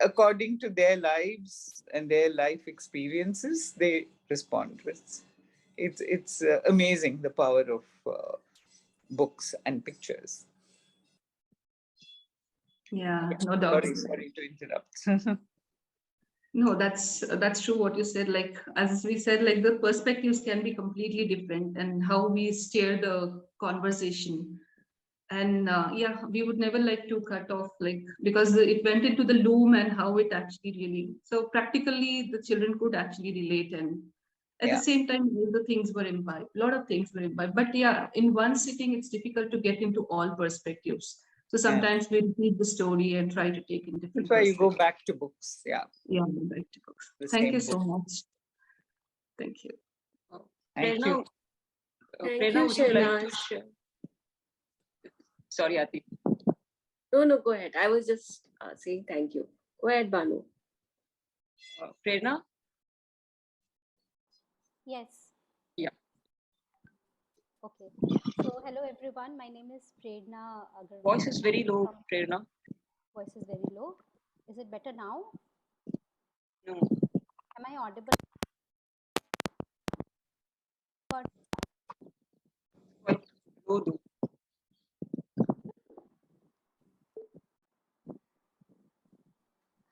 according to their lives and their life experiences, they respond with. It's amazing, the power of books and pictures. Yeah, no doubt. Sorry to interrupt. No, that's true what you said. Like as we said, like the perspectives can be completely different, and how we steer the conversation. And yeah, we would never like to cut off like because it went into the loom and how it actually really. So practically, the children could actually relate, and at the same time, all the things were imbibed. A lot of things were imbibed. But yeah, in one sitting, it's difficult to get into all perspectives. So sometimes we repeat the story and try to take in different. That's why you go back to books. Yeah. Yeah, back to books. Thank you so much. Thank you. Thank you. Prerna, would you like to share? Sorry, Ati. No, go ahead. I was just saying thank you. Go ahead, Banu. Prerna? Yes. Yeah. Okay. So hello everyone. My name is Prerna Agarwal. Voice is very low, Prerna. Voice is very low. Is it better now? No. Am I audible? Quite low though.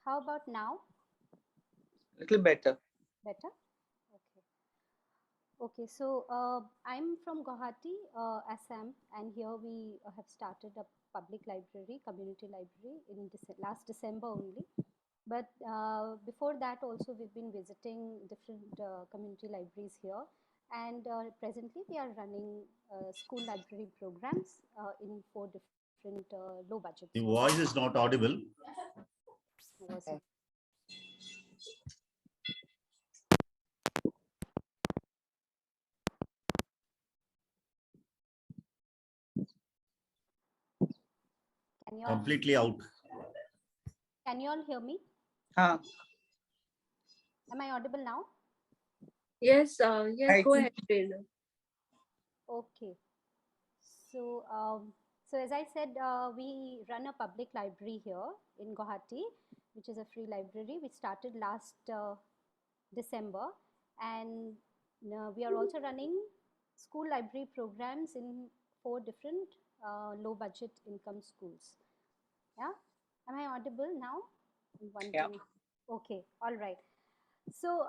How about now? A little better. Better? Okay. Okay, so I'm from Guwahati, Assam, and here we have started a public library, community library in last December only. But before that also we've been visiting different community libraries here, and presently we are running school library programs in 4 different low budget. The voice is not audible. Okay. Completely out. Can you all hear me? Am I audible now? Yes, yes, go ahead, Prerna. Okay. So, so as I said, we run a public library here in Guwahati, which is a free library. We started last December, and we are also running school library programs in 4 different low budget income schools. Yeah, am I audible now? Yeah. Okay, all right. So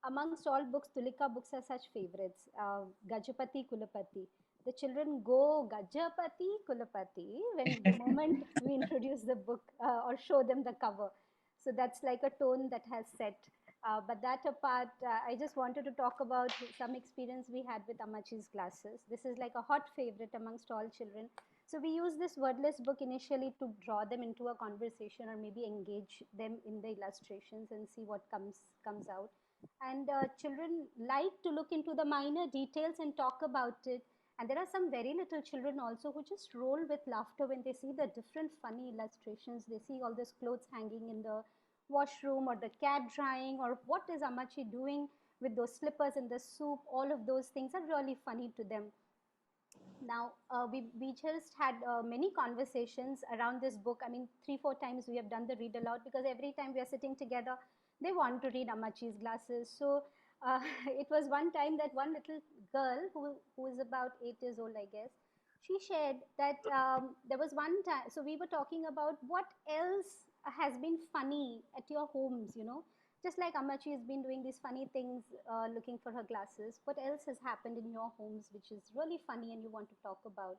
amongst all books, Tulika books are such favorites. Gajapati Kulapati. The children go Gajapati Kulapati when the moment we introduce the book or show them the cover. So that's like a tone that has set But that apart, I just wanted to talk about some experience we had with Amachi's glasses. This is like a hot favorite amongst all children. So we use this wordless book initially to draw them into a conversation or maybe engage them in the illustrations and see what comes out. And children like to look into the minor details and talk about it. And there are some very little children also who just roll with laughter when they see the different funny illustrations. They see all these clothes hanging in the washroom or the cat drying or what is Amachi doing with those slippers in the soup. All of those things are really funny to them. Now, we just had many conversations around this book. I mean, 3, 4 times we have done the read aloud because every time we are sitting together, they want to read Amachi's glasses. So it was one time that one little girl who is about 8 years old, I guess, she shared that there was one time, so we were talking about what else has been funny at your homes, just like Amachi has been doing these funny things, looking for her glasses. What else has happened in your homes which is really funny and you want to talk about?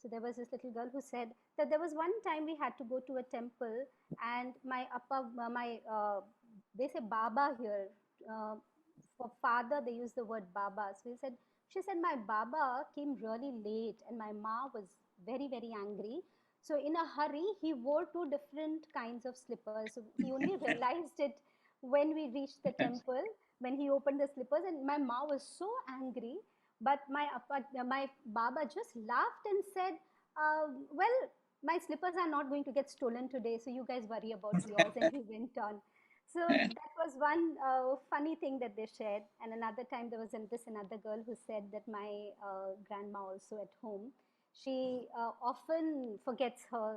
So there was this little girl who said that there was one time we had to go to a temple, and they say Baba here. For father, they use the word Baba. So she said, my Baba came really late, and my ma was very, very angry. So in a hurry, he wore 2 different kinds of slippers. So he only realized it when we reached the temple, when he opened the slippers, and my ma was so angry. But my Baba just laughed and said, well, my slippers are not going to get stolen today, so you guys worry about yours. And he went on. So that was one funny thing that they shared. And another time there was this another girl who said that my grandma also at home, she often forgets her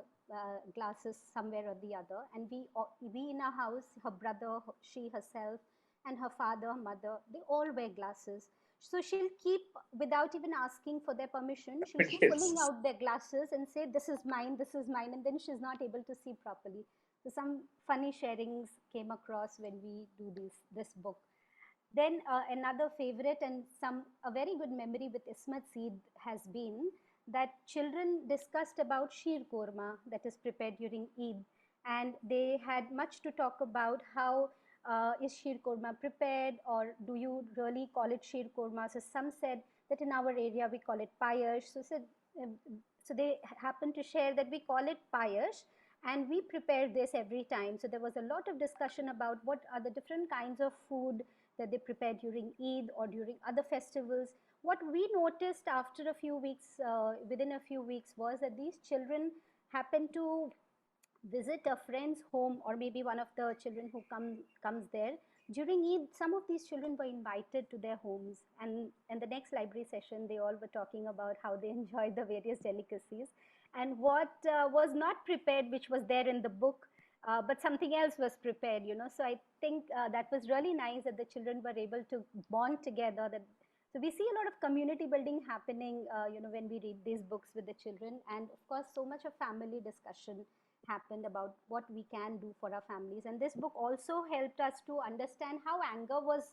glasses somewhere or the other. And we in our house, her brother, she herself, and her father, mother, they all wear glasses. So she'll keep, without even asking for their permission, she'll keep pulling Yes. out their glasses and say, this is mine, and then she's not able to see properly. So some funny sharings came across when we do this book. Then another favorite and a very good memory with Ismat Seed has been that children discussed about sheer korma that is prepared during Eid, and they had much to talk about how is sheer korma prepared, or do you really call it sheer korma? So some said that in our area we call it payash. Um, so they happened to share that we call it payash, and we prepare this every time. So there was a lot of discussion about what are the different kinds of food that they prepare during Eid or during other festivals. What we noticed after a few weeks, within a few weeks, was that these children happened to visit a friend's home, or maybe one of the children who comes there during Eid. Some of these children were invited to their homes, and in the next library session they all were talking about how they enjoyed the various delicacies and what was not prepared, which was there in the book, but something else was prepared. So I think that was really nice that the children were able to bond together. So we see a lot of community building happening, when we read these books with the children, and of course so much of family discussion happened about what we can do for our families. And this book also helped us to understand how anger was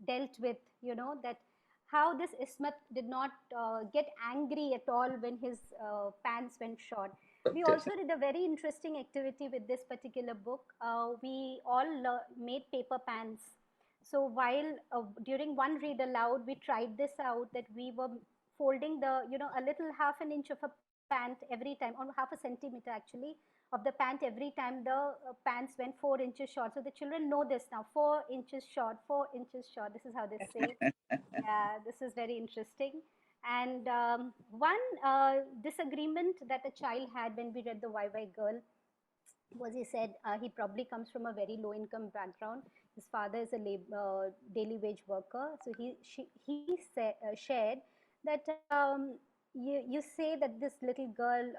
dealt with, that how this Ismat did not get angry at all when his pants went short. We also did a very interesting activity with this particular book. We all made paper pants. So while during one read aloud, we tried this out, that we were folding a little half an inch of a pant every time, or half a centimeter actually, of the pant every time the pants went 4 inches short. So the children know this now, 4 inches short, 4 inches short. This is how they say. Yeah, this is very interesting. And one disagreement that a child had when we read the YY Girl was, he said he probably comes from a very low income background. His father is a daily wage worker. So he shared that you say that this little girl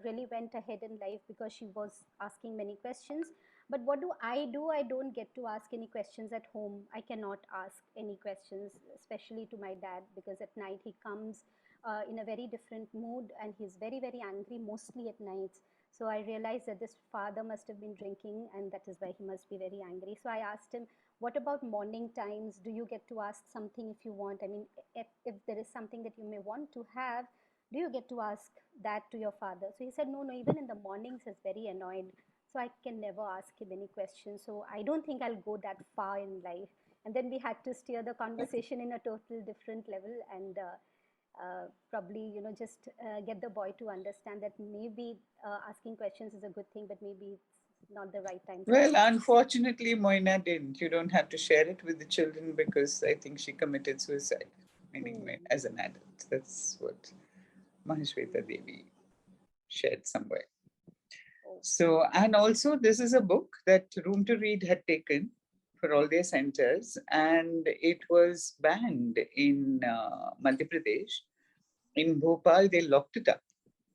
really went ahead in life because she was asking many questions. But what do? I don't get to ask any questions at home. I cannot ask any questions, especially to my dad, because at night he comes in a very different mood, and he's very, very angry, mostly at nights. So I realized that this father must have been drinking, and that is why he must be very angry. So I asked him, what about morning times? Do you get to ask something if you want? I mean, if there is something that you may want to have, do you get to ask that to your father? So he said, no, even in the mornings he's very annoyed So I can never ask him any questions. So I don't think I'll go that far in life. And then we had to steer the conversation in a total different level, and probably, you know, just get the boy to understand that maybe asking questions is a good thing, but maybe it's not the right time to Well, ask. unfortunately, Moina didn't. You don't have to share it with the children because I think she committed suicide, meaning as an adult. That's what Mahashweta Devi shared somewhere. So, and also this is a book that Room to Read had taken for all their centers, and it was banned in Madhya Pradesh. In Bhopal, they locked it up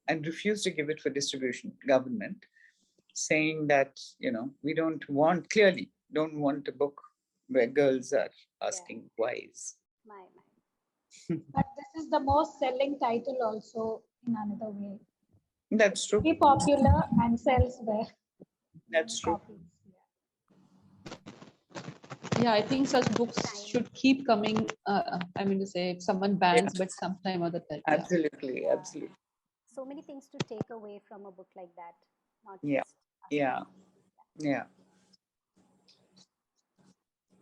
and refused to give it for distribution, government, saying that, you know, we don't want, clearly, don't want a book where girls are asking whys. My. But this is the most selling title also in another way. That's true. Be popular and sells well. That's true. Copies. Yeah, I think such books should keep coming. I mean to say, if someone bans, but sometime or the time. Absolutely, absolutely. So many things to take away from a book like that. Not Yeah, just yeah, yeah.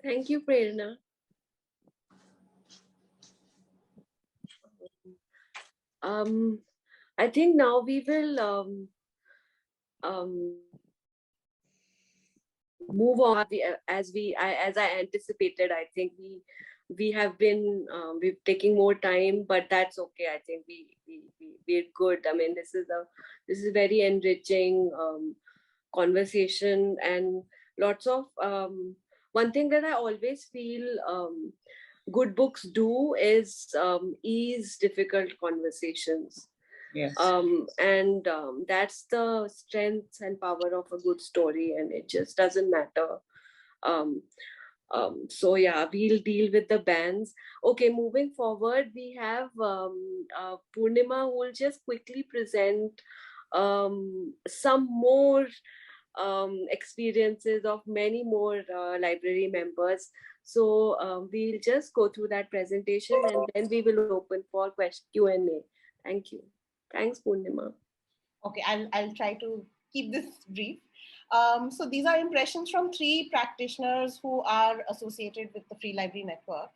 Thank you, Prerna. I think now we will move on. As I anticipated, I think we have been we're taking more time, but that's okay. I think we're good. I mean, this is a very enriching conversation, and lots of one thing that I always feel good books do is ease difficult conversations. Yes. And that's the strength and power of a good story, and it just doesn't matter. So yeah, we'll deal with the bans. Okay, moving forward, we have Purnima, who will just quickly present some more experiences of many more library members. So we'll just go through that presentation, and then we will open for Q&A. Thank you. Thanks, Purnima. Okay, I'll try to keep this brief. So these are impressions from 3 practitioners who are associated with the Free Library Network.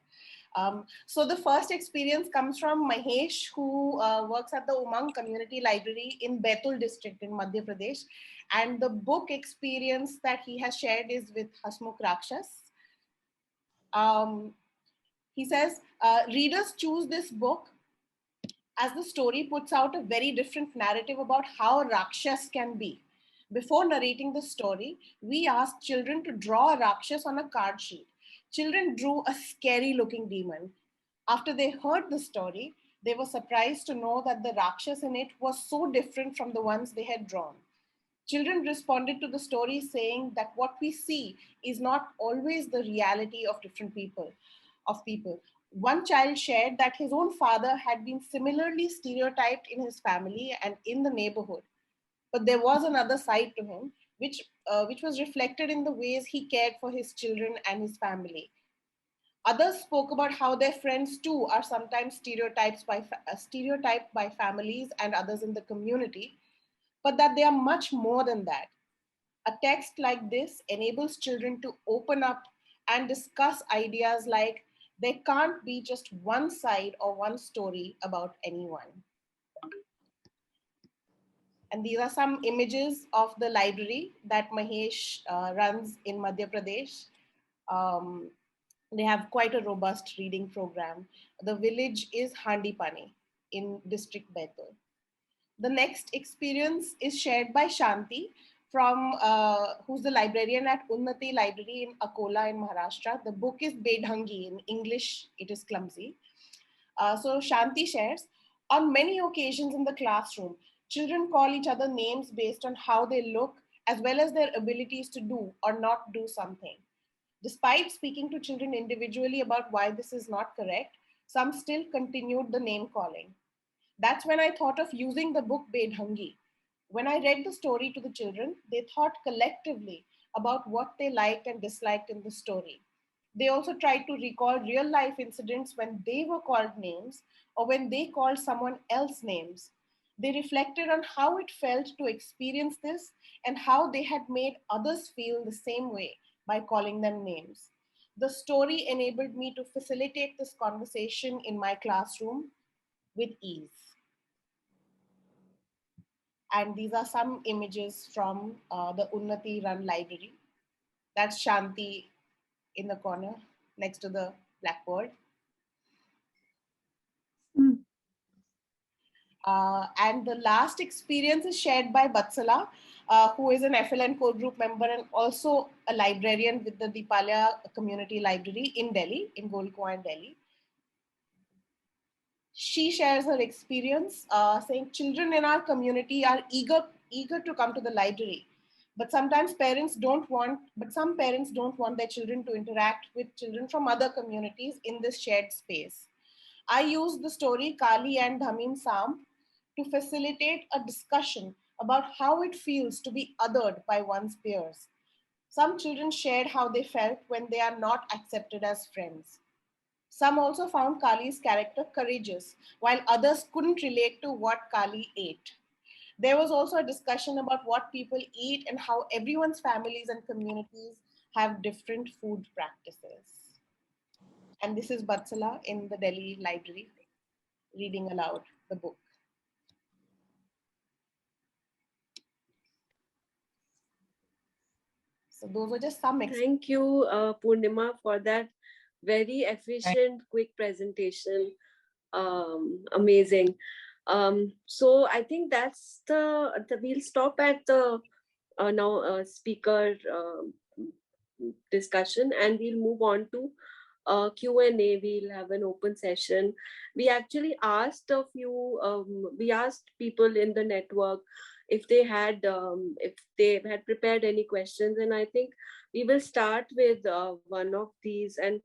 So the first experience comes from Mahesh, who works at the Umang Community Library in Betul district in Madhya Pradesh. And the book experience that he has shared is with Hasmukh Rakshas. He says, readers choose this book as the story puts out a very different narrative about how Rakshas can be. Before narrating the story, we asked children to draw a Rakshas on a card sheet. Children drew a scary looking demon. After they heard the story, they were surprised to know that the Rakshas in it was so different from the ones they had drawn. Children responded to the story saying that what we see is not always the reality of different people. One child shared that his own father had been similarly stereotyped in his family and in the neighborhood. But there was another side to him, which was reflected in the ways he cared for his children and his family. Others spoke about how their friends too are sometimes stereotyped by families and others in the community, but that they are much more than that. A text like this enables children to open up and discuss ideas like there can't be just one side or one story about anyone. And these are some images of the library that Mahesh runs in Madhya Pradesh. They have quite a robust reading program. The village is Handipani in district Betul. The next experience is shared by Shanti, who's the librarian at Unnati Library in Akola in Maharashtra. The book is Bedhangi. In English, it is clumsy. So Shanti shares, on many occasions in the classroom, children call each other names based on how they look, as well as their abilities to do or not do something. Despite speaking to children individually about why this is not correct, some still continued the name calling. That's when I thought of using the book Bedhangi. When I read the story to the children, they thought collectively about what they liked and disliked in the story. They also tried to recall real life incidents when they were called names or when they called someone else names. They reflected on how it felt to experience this and how they had made others feel the same way by calling them names. The story enabled me to facilitate this conversation in my classroom with ease. And these are some images from the Unnati Run library. That's Shanti in the corner next to the blackboard. And the last experience is shared by Batsala, who is an FLN core group member and also a librarian with the Deepalya Community Library in Delhi, in Golconda, Delhi. She shares her experience saying children in our community are eager to come to the library, but some parents don't want their children to interact with children from other communities in this shared space. I used the story Kali and Dhamim Sam to facilitate a discussion about how it feels to be othered by one's peers. Some children shared how they felt when they are not accepted as friends. Some also found Kali's character courageous, while others couldn't relate to what Kali ate. There was also a discussion about what people eat and how everyone's families and communities have different food practices. And this is Batsala in the Delhi library, reading aloud the book. So those were just some. Thank you, Purnima, for that very efficient, quick presentation. Amazing. So I think that's we'll stop at the now speaker discussion, and we'll move on to Q&A. We'll have an open session. We actually asked we asked people in the network if they had prepared any questions, and I think we will start with one of these. And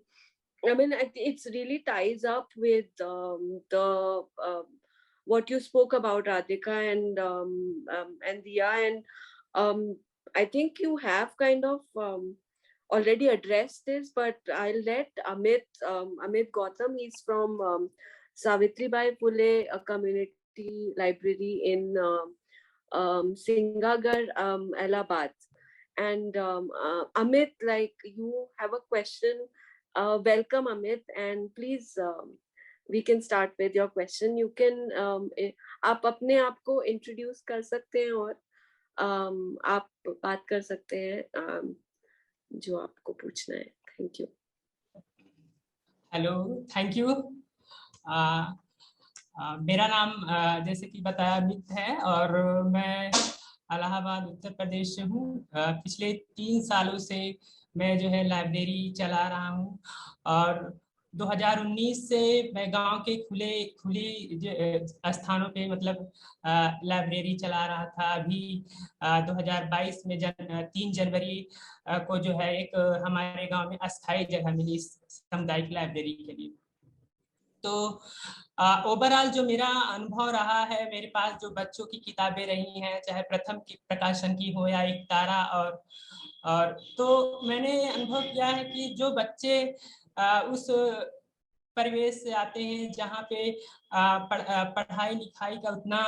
I mean, it's really ties up with the what you spoke about, Radhika and Diya, and I think you have kind of already addressed this, but I'll let Amit Gautam. He's from Savitribai Phule Community Library in Singagar, Allahabad. And Amit, like, you have a question. Welcome, Amit, and please we can start with your question. You can आप अपने आप को introduce कर सकते हैं और आप बात कर सकते हैं जो आपको पूछना है. Thank you. Hello, thank you. मेरा नाम जैसे कि बताया अमित है और मैं इलाहाबाद उत्तर प्रदेश से हूँ. पिछले 3 सालों से मैं जो है लाइब्रेरी चला रहा हूँ और 2019 से मैं गांव के खुली स्थानों पे मतलब लाइब्रेरी चला रहा था. अभी 2022 में 3 जनवरी को जो है एक हमारे गांव में अस्थायी जगह मिली सामुदायिक लाइब्रेरी के लिए. तो ओवरऑल जो मेरा अनुभव रहा है, मेरे पास जो बच्चों की किताबें रही हैं, चाहे प्रथम की प्रकाशन की हो या एक तारा, और तो मैंने अनुभव किया है कि जो बच्चे उस परिवेश से आते हैं जहाँ पे पढ़ाई लिखाई का उतना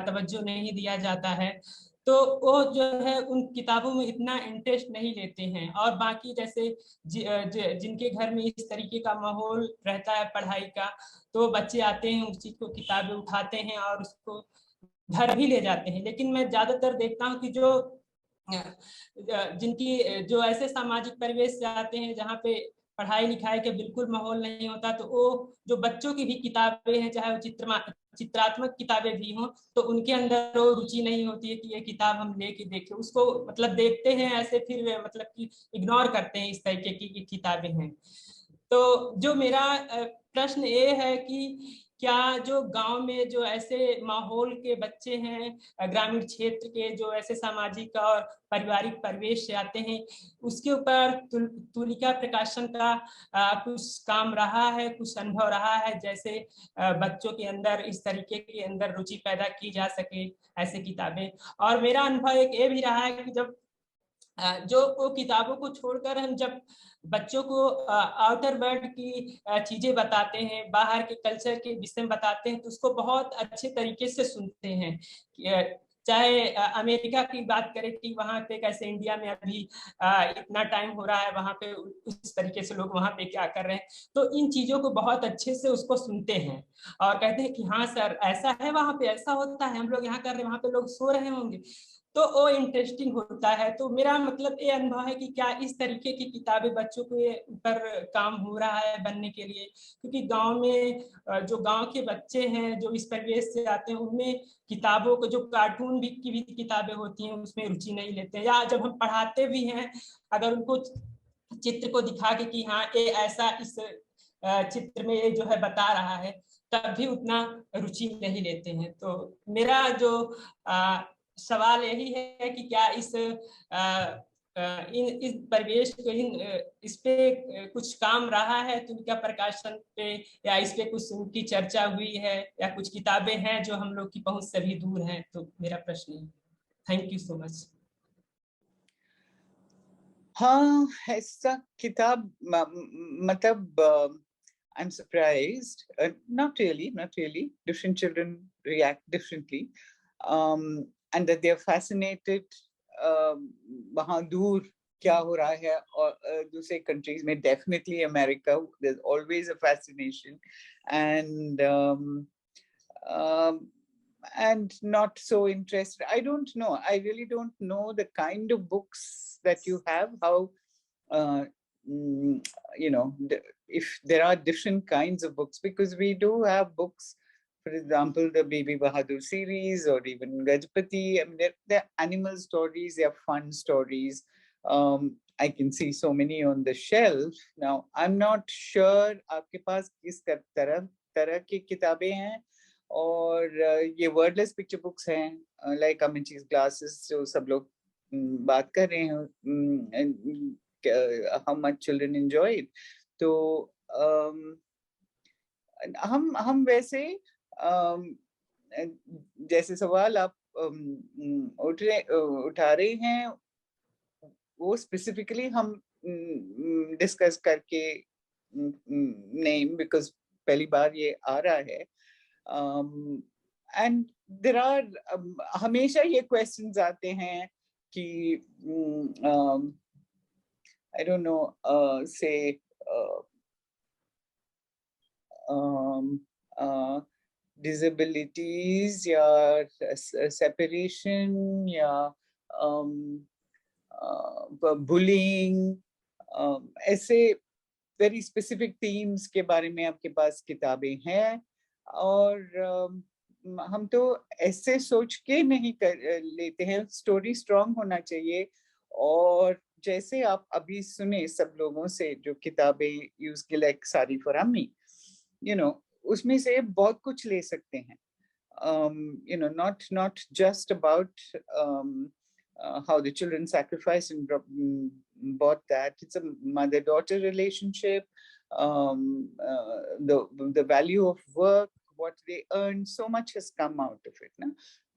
तवज्जो नहीं दिया जाता है, तो वो जो है उन किताबों में इतना इंटरेस्ट नहीं लेते हैं. और बाकी जैसे जिनके घर में इस तरीके का माहौल रहता है पढ़ाई का, तो बच्चे आते हैं, उस चीज़ को किताबें उठाते हैं और उसको घर भी ले जाते हैं. लेकिन मैं ज़्यादातर देखता हूँ कि जो ऐसे सामाजिक परिवेश से आते हैं जहाँ पे पढ़ाई लिखाई के बिल्कुल माहौल नहीं होता, तो वो जो बच्चों की भी किताबें हैं, चाहे वो चित्रात्मक किताबें भी हों, तो उनके अंदर वो रुचि नहीं होती है कि ये किताब हम लेके देखें. उसको मतलब देखते हैं ऐसे, फिर मतलब कि इग्नोर करते हैं इस तरीके की किताबें हैं. तो जो मेरा प्रश्न ये है कि क्या जो गांव में जो ऐसे माहौल के बच्चे हैं, ग्रामीण क्षेत्र के जो ऐसे सामाजिक और पारिवारिक परिवेश से आते हैं, उसके ऊपर तुलिका प्रकाशन का कुछ काम रहा है, कुछ अनुभव रहा है, जैसे बच्चों के अंदर इस तरीके के अंदर रुचि पैदा की जा सके ऐसे किताबें. और मेरा अनुभव एक ये भी रहा है कि जब जो वो किताबों को छोड़कर हम जब बच्चों को आउटर वर्ल्ड की चीजें बताते हैं, बाहर के कल्चर के विषय में बताते हैं, तो उसको बहुत अच्छे तरीके से सुनते हैं। चाहे अमेरिका की बात करें कि वहाँ पे कैसे इंडिया में अभी इतना टाइम हो रहा है, वहाँ पे उस तरीके से लोग वहाँ पे क्या कर रहे हैं, तो इन चीजों को बहुत अच्छे से उसको सुनते हैं और कहते हैं कि हाँ सर ऐसा है, वहाँ पे ऐसा होता है, हम लोग यहाँ कर रहे हैं, वहाँ पे लोग सो रहे होंगे, तो वो इंटरेस्टिंग होता है। तो मेरा मतलब ये अनुभव है कि क्या इस तरीके की किताबें बच्चों के ऊपर काम हो रहा है बनने के लिए, क्योंकि गांव में जो गांव के बच्चे हैं जो इस परिवेश से आते हैं, उनमें किताबों को जो कार्टून भी की भी किताबें होती हैं उसमें रुचि नहीं लेते हैं, या जब हम पढ़ाते भी हैं अगर उनको चित्र को दिखा के कि हाँ ये ऐसा इस चित्र में ये जो है बता रहा है, तब भी उतना रुचि नहीं लेते हैं। तो मेरा जो सवाल यही है कि क्या इस इस परिवेश को इस पे कुछ काम रहा है तुलिका प्रकाशन पे, या इस पे कुछ उनकी चर्चा हुई है, या कुछ किताबें हैं जो हम लोग की पहुंच से भी दूर हैं? तो मेरा प्रश्न है। Thank you so much. हाँ, ऐसा किताब मतलब I'm surprised. Not really. Different children react differently, and that they're fascinated. वहाँ दूर क्या हो रहा है और दूसरे countries में, definitely America, there's always a fascination, and not so interested. I don't know. I really don't know the kind of books that you have. How you know, if there are different kinds of books, because we do have books, for example, the Baby Bahadur series, or even Gajpati. I mean, they're animal stories, they're fun stories. I can see so many on the shelf. Now, I'm not sure आपके पास किस तरह की किताबें हैं, और ये wordless picture books हैं, like अमिचीज glasses जो सब लोग बात कर रहे हैं, how much children enjoy it. तो हम वैसे जैसे सवाल आप उठा रहे हैं, वो स्पेसिफिकली हम डिस्कस करके नहीं, बिकॉज पहली बार ये आ रहा है, एंड देयर आर हमेशा ये क्वेश्चंस आते हैं कि I don't know, say disabilities, या separation, या bullying, ऐसे very specific themes के बारे में आपके पास किताबें हैं, और हम तो ऐसे सोच के नहीं लेते हैं, स्टोरी स्ट्रॉन्ग होना चाहिए, और जैसे आप अभी सुने सब लोगों से जो किताबें यूज की, लाइक सारी फॉर अम्मी, यू नो, उसमें से बहुत कुछ ले सकते हैं, you know, not just about how the children sacrificed and bought that. It's a mother-daughter relationship, the value of work, what they earn, so much has come out of it, na?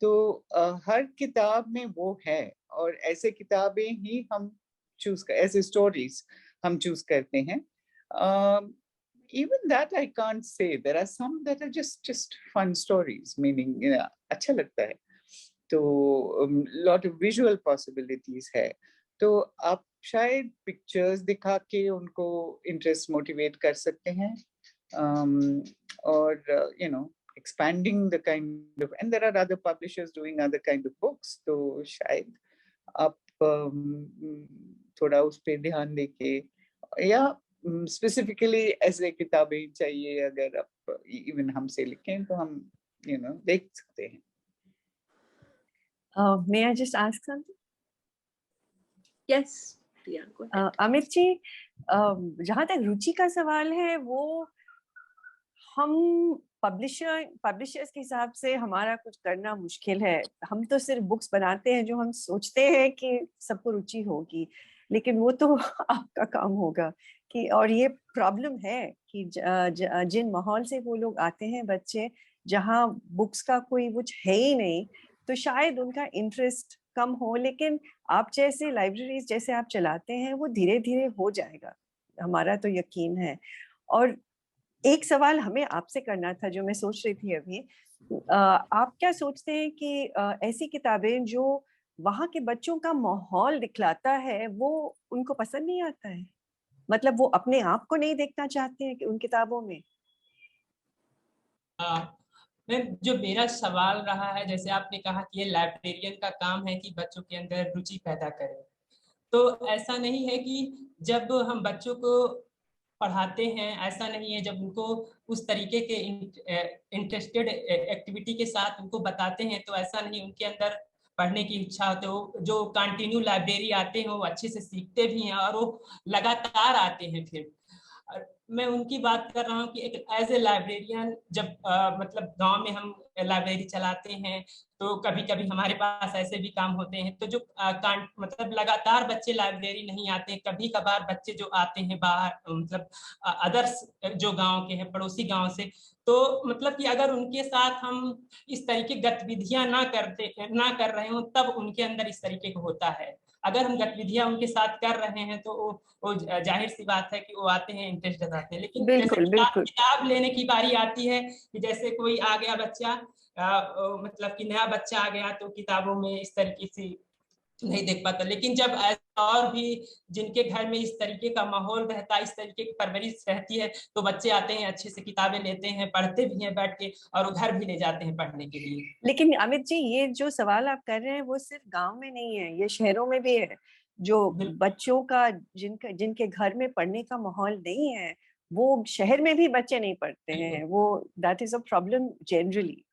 तो हर किताब में वो है, और ऐसे किताबें ही हम choose कर, ऐसे स्टोरीज हम चूज करते हैं. Even that I can't say. There are some that are just fun stories, meaning, you know, अच्छा लगता है. तो lot of visual possibilities है. तो आप शायद पिक्चर्स दिखा के उनको इंटरेस्ट मोटिवेट कर सकते हैं, और you know, expanding the kind of, and there are other publishers doing other kind of books, तो शायद आप थोड़ा उस पे ध्यान देके, या स्पेसिफिकली ऐसे किताबें चाहिए अगर आप इवन हमसे लिखें तो हम you know देख सकते हैं. May I just ask something? Yes. Yeah, go ahead. Amit ji, जहाँ तक रुचि का सवाल है, वो हम पब्लिशर्स के हिसाब से हमारा कुछ करना मुश्किल है. हम तो सिर्फ बुक्स बनाते हैं जो हम सोचते हैं कि सबको रुचि होगी, लेकिन वो तो आपका काम होगा कि, और ये प्रॉब्लम है कि जिन माहौल से वो लोग आते हैं बच्चे, जहाँ बुक्स का कोई कुछ है ही नहीं, तो शायद उनका इंटरेस्ट कम हो, लेकिन आप जैसे लाइब्रेरीज जैसे आप चलाते हैं वो धीरे धीरे हो जाएगा, हमारा तो यकीन है। और एक सवाल हमें आपसे करना था जो मैं सोच रही थी अभी, आप क्या सोचते हैं कि ऐसी किताबें जो वहाँ के बच्चों का माहौल दिखलाता है वो उनको पसंद नहीं आता है? मतलब वो अपने आप को नहीं देखना चाहते हैं कि उन किताबों में? मैम, जो मेरा सवाल रहा है, जैसे आपने कहा कि ये लाइब्रेरियन का काम है कि बच्चों के अंदर रुचि पैदा करें, तो ऐसा नहीं है कि जब हम बच्चों को पढ़ाते हैं, ऐसा नहीं है जब उनको उस तरीके के इंटरेस्टेड एक्टिविटी के साथ उनको बताते हैं तो ऐसा नहीं उनके अंदर पढ़ने की इच्छा होती है। वो जो कंटिन्यू लाइब्रेरी आते हैं वो अच्छे से सीखते भी हैं और वो लगातार आते हैं। फिर मैं उनकी बात कर रहा हूँ कि एक एज ए लाइब्रेरियन जब मतलब गांव में हम लाइब्रेरी चलाते हैं तो कभी कभी हमारे पास ऐसे भी काम होते हैं, तो जो मतलब लगातार बच्चे लाइब्रेरी नहीं आते, कभी कभार बच्चे जो आते हैं बाहर मतलब अदर्स जो गांव के हैं, पड़ोसी गांव से, तो मतलब कि अगर उनके साथ हम इस तरीके गतिविधियां ना कर रहे हो तब उनके अंदर इस तरीके का होता है। अगर हम गतिविधियां उनके साथ कर रहे हैं तो वो जाहिर सी बात है कि वो आते हैं, इंटरेस्ट दिखाते हैं। लेकिन जैसे बिल्कुल बिल्कुल। किताब लेने की बारी आती है कि जैसे कोई आ गया बच्चा, मतलब कि नया बच्चा आ गया तो किताबों में इस तरीके से नहीं देख पाता। लेकिन जब और भी जिनके घर में इस तरीके का माहौल रहता है, इस तरीके की परवरिश रहती है, तो बच्चे आते हैं, अच्छे से किताबें लेते हैं, पढ़ते भी हैं बैठ के और वो घर भी ले जाते हैं पढ़ने के लिए। लेकिन अमित जी, ये जो सवाल आप कर रहे हैं वो सिर्फ गांव में नहीं है, ये शहरों में भी है। जो बच्चों का जिनके घर में पढ़ने का माहौल नहीं है, वो शहर में भी बच्चे नहीं पढ़ते हैं। वो that is a problem generally.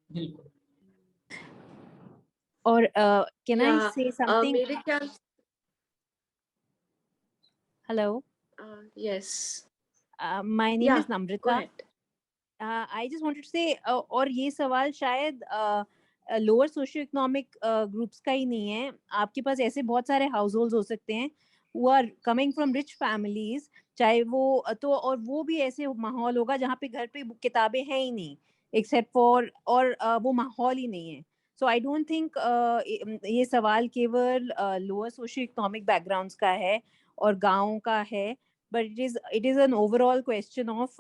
बिल्कुल। और कैन आई से समथिंग? मेरे ख्याल Hello. yes. My name Yeah, is Namrita. go ahead. I just wanted to say, और ये सवाल शायद लोअर सोशियो इकोनॉमिक ग्रुप्स का ही नहीं है। आपके पास ऐसे बहुत सारे हाउस होल्ड हो सकते हैं who are coming from rich families, चाहे वो तो, और वो भी ऐसे माहौल होगा जहाँ पे घर पे किताबें हैं ही नहीं एक्सेप्ट फॉर, और वो माहौल ही नहीं है। सो आई डोंट थिंक ये सवाल केवल लोअर सोशियो इकोनॉमिक बैकग्राउंड्स का है और गाँव का है, but it is an overall question of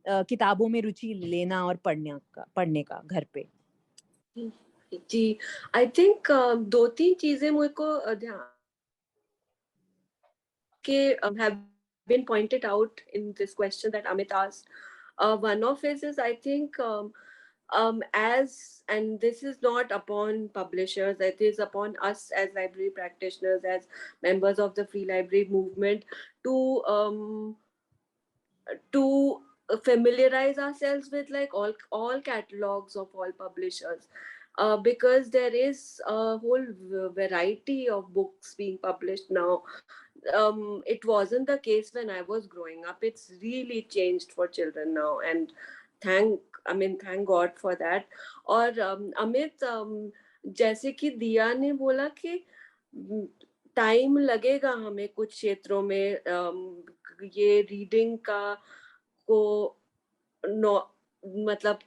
किताबों में रुचि लेना और पढ़ने का घर पे। जी, आई थिंक दो तीन चीजें मुझे को ध्यान के have been pointed out in this question that Amit asked. One of it is, I think, as, and this is not upon publishers, it is upon us as library practitioners, as members of the free library movement, to familiarize ourselves with like all catalogs of all publishers, because there is a whole variety of books being published now. It wasn't the case when I was growing up. It's really changed for children now, and thank God for that. और अमित, जैसे कि दिया ने बोला कि time लगेगा हमें कुछ क्षेत्रों में ये रीडिंग का को मतलब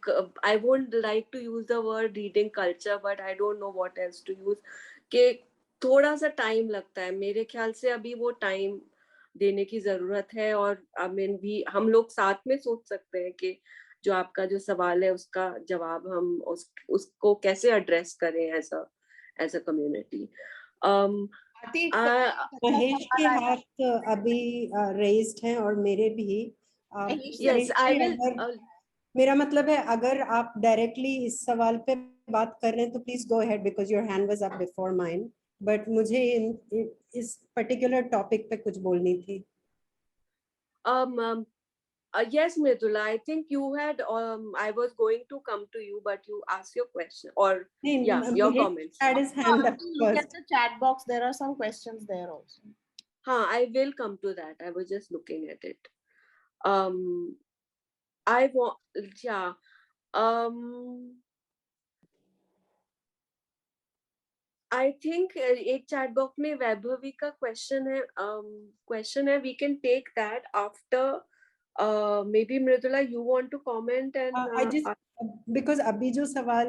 I won't like to use the word reading culture, but I don't know what else to use, कि थोड़ा सा टाइम लगता है। मेरे ख्याल से अभी वो टाइम देने की जरूरत है। और भी हम लोग साथ में सोच सकते हैं कि जो आपका जो सवाल है उसका जवाब हम उसको कैसे एड्रेस करें एज अ कम्युनिटी। महेश के हाथ अभी रेज्ड हैं और मेरे भी। Yes, I will. मेरा मतलब है अगर आप डायरेक्टली इस सवाल पे बात कर रहे हैं तो please go ahead because your hand was up before mine, but मुझे इस पर्टिकुलर टॉपिक पे कुछ बोलनी थी। Yes, Mridula, I think you had I was going to come to you, but you asked your question, or your comments. Had his hand up Look first. at the chat box, there are some questions there also. I will come to that. I was just looking at it. I think एक chat box में वैभवी का question है. We can take that after. Maybe Mridula, you want to comment and I just because अभी जो सवाल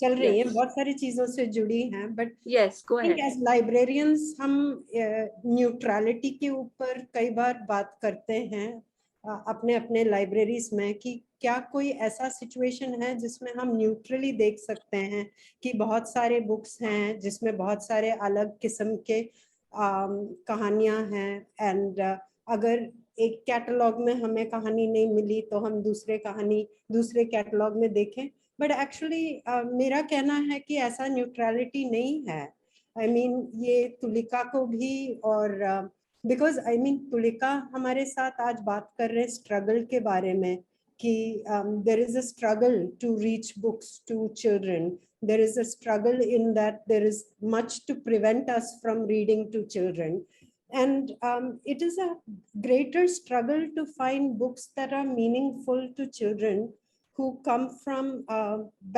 चल रही हैं, Yes. बहुत सारी चीजों से जुड़ी हैं, but Yes, go I think ahead. as librarians हम न्यूट्रलिटी के ऊपर कई बार बात करते हैं अपने अपने लाइब्रेरीज में कि क्या कोई ऐसा सिचुएशन है जिसमें हम न्यूट्रली देख सकते हैं कि बहुत सारे बुक्स हैं जिसमें बहुत सारे अलग किस्म के कहानियां हैं, एंड अगर एक कैटलॉग में हमें कहानी नहीं मिली तो हम दूसरे कैटलॉग में देखें, बट एक्चुअली मेरा कहना है कि ऐसा न्यूट्रलिटी नहीं है। आई मीन ये तुलिका को भी, और बिकॉज आई मीन तुलिका हमारे साथ आज बात कर रहे हैं स्ट्रगल के बारे में कि there is a struggle to reach books to children, there is a struggle in that there is much to prevent us from reading to children, and it is a greater struggle to find books that are meaningful to children who come from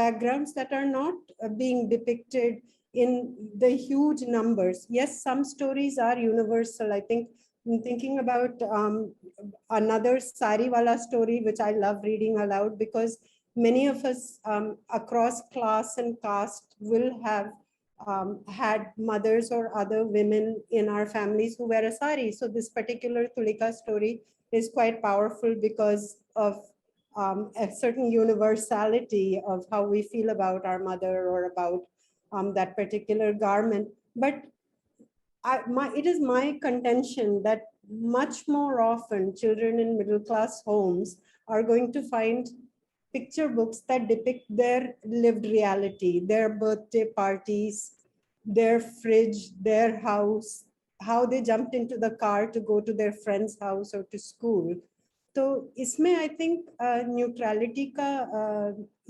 backgrounds that are not being depicted in the huge numbers. Yes, some stories are universal. I think I'm thinking about another Sariwala story, which I love reading aloud because many of us across class and caste will have had mothers or other women in our families who wear a sari. So this particular Tulika story is quite powerful because of a certain universality of how we feel about our mother or about that particular garment. But it is my contention that much more often children in middle class homes are going to find picture books that depict their lived reality, their birthday parties, their fridge, their house, how they jumped into the car to go to their friend's house or to school. तो इसमें I think neutrality का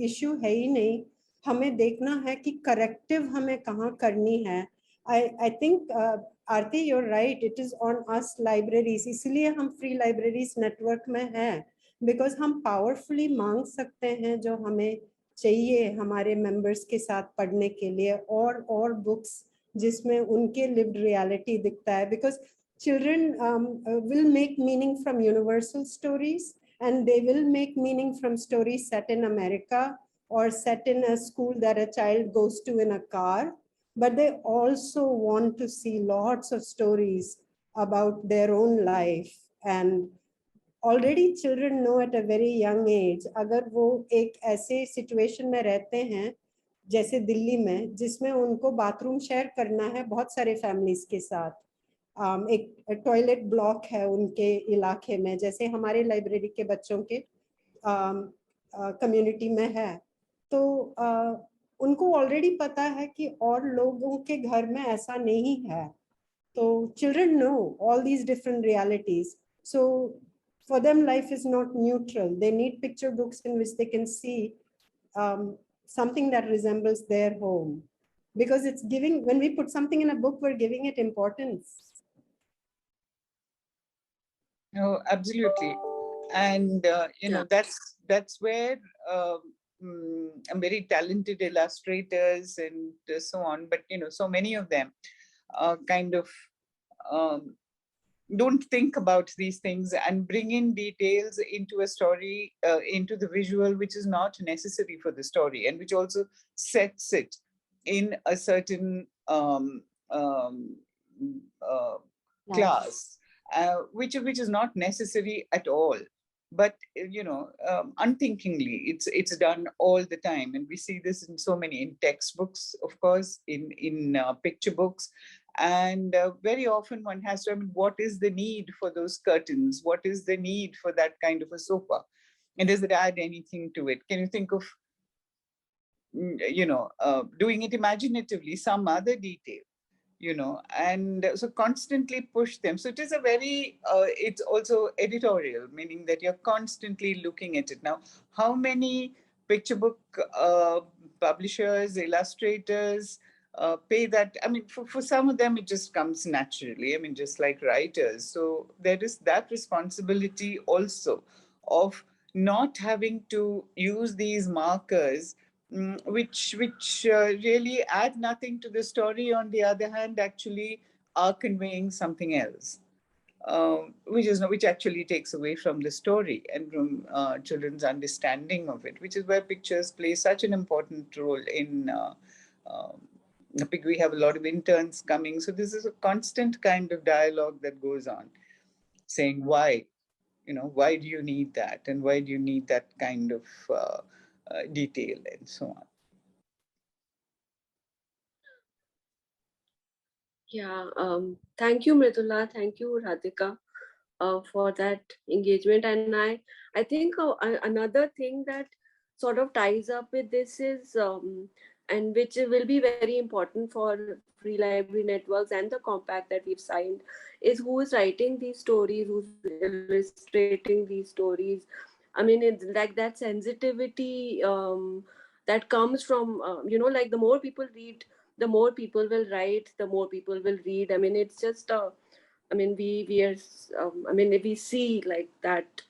issue है ही नहीं, हमें देखना है कि corrective हमें कहाँ करनी है. I think Aarti you're right, it is on us libraries, इसलिए हम फ्री लाइब्रेरीज नेटवर्क में हैं, बिकॉज हम पावरफुली मांग सकते हैं जो हमें चाहिए हमारे मेंबर्स के साथ पढ़ने के लिए, और बुक्स जिसमें उनके लिव्ड रियलिटी दिखता है, because children will make meaning from universal stories, and they will make meaning from stories set in America or set in a school that a child goes to in a car, but they also want to see lots of stories about their own life. And already children know at a very young age, अगर वो एक ऐसे situation में रहते हैं जैसे दिल्ली में जिसमें उनको बाथरूम शेयर करना है बहुत सारे फैमिलीज के साथ, एक टॉयलेट ब्लॉक है उनके इलाके में जैसे हमारे लाइब्रेरी के बच्चों के कम्युनिटी में है, तो उनको ऑलरेडी पता है कि और लोगों के घर में ऐसा नहीं है. तो children know all these different realities, so for them life is not neutral. They need picture books in which they can see something that resembles their home, because it's giving, when we put something in a book, we're giving it importance. No, absolutely. And you know, that's where very talented illustrators and so on, but you know, so many of them kind of don't think about these things and bring in details into a story, into the visual, which is not necessary for the story, and which also sets it in a certain class, which is not necessary at all. But you know, unthinkingly, it's done all the time, and we see this in so many, in textbooks, of course, in picture books. And very often one has to, I mean, what is the need for those curtains? What is the need for that kind of a sofa? And does it add anything to it? Can you think of, you know, doing it imaginatively, some other detail, you know, and so constantly push them. So it is a very, it's also editorial, meaning that you're constantly looking at it. Now, how many picture book publishers, illustrators, pay that? I mean, for some of them, it just comes naturally. I mean, just like writers. So there is that responsibility also of not having to use these markers, which really add nothing to the story. On the other hand, actually are conveying something else. which actually takes away from the story and from children's understanding of it, which is where pictures play such an important role in. We have a lot of interns coming, so this is a constant kind of dialogue that goes on, saying why, why do you need that, and why do you need that kind of detail, and so on. Yeah, thank you, Mridula. Thank you, Radhika, for that engagement. And I think another thing that sort of ties up with this is, and which will be very important for free library networks and the compact that we've signed, is who is writing these stories, who's illustrating these stories. I mean, it's like that sensitivity that comes from, like the more people read, the more people will write, the more people will read. I mean, it's just I mean, we are, I mean, if we see like that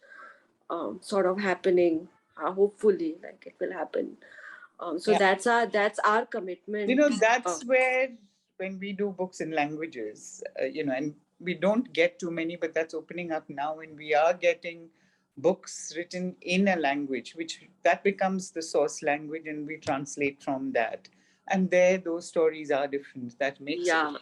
sort of happening, hopefully, like it will happen. So Yeah. that's our commitment. That's where, when we do books in languages, and we don't get too many, but that's opening up now, and we are getting books written in a language, that becomes the source language, and we translate from that. And there, those stories are different. That makes it.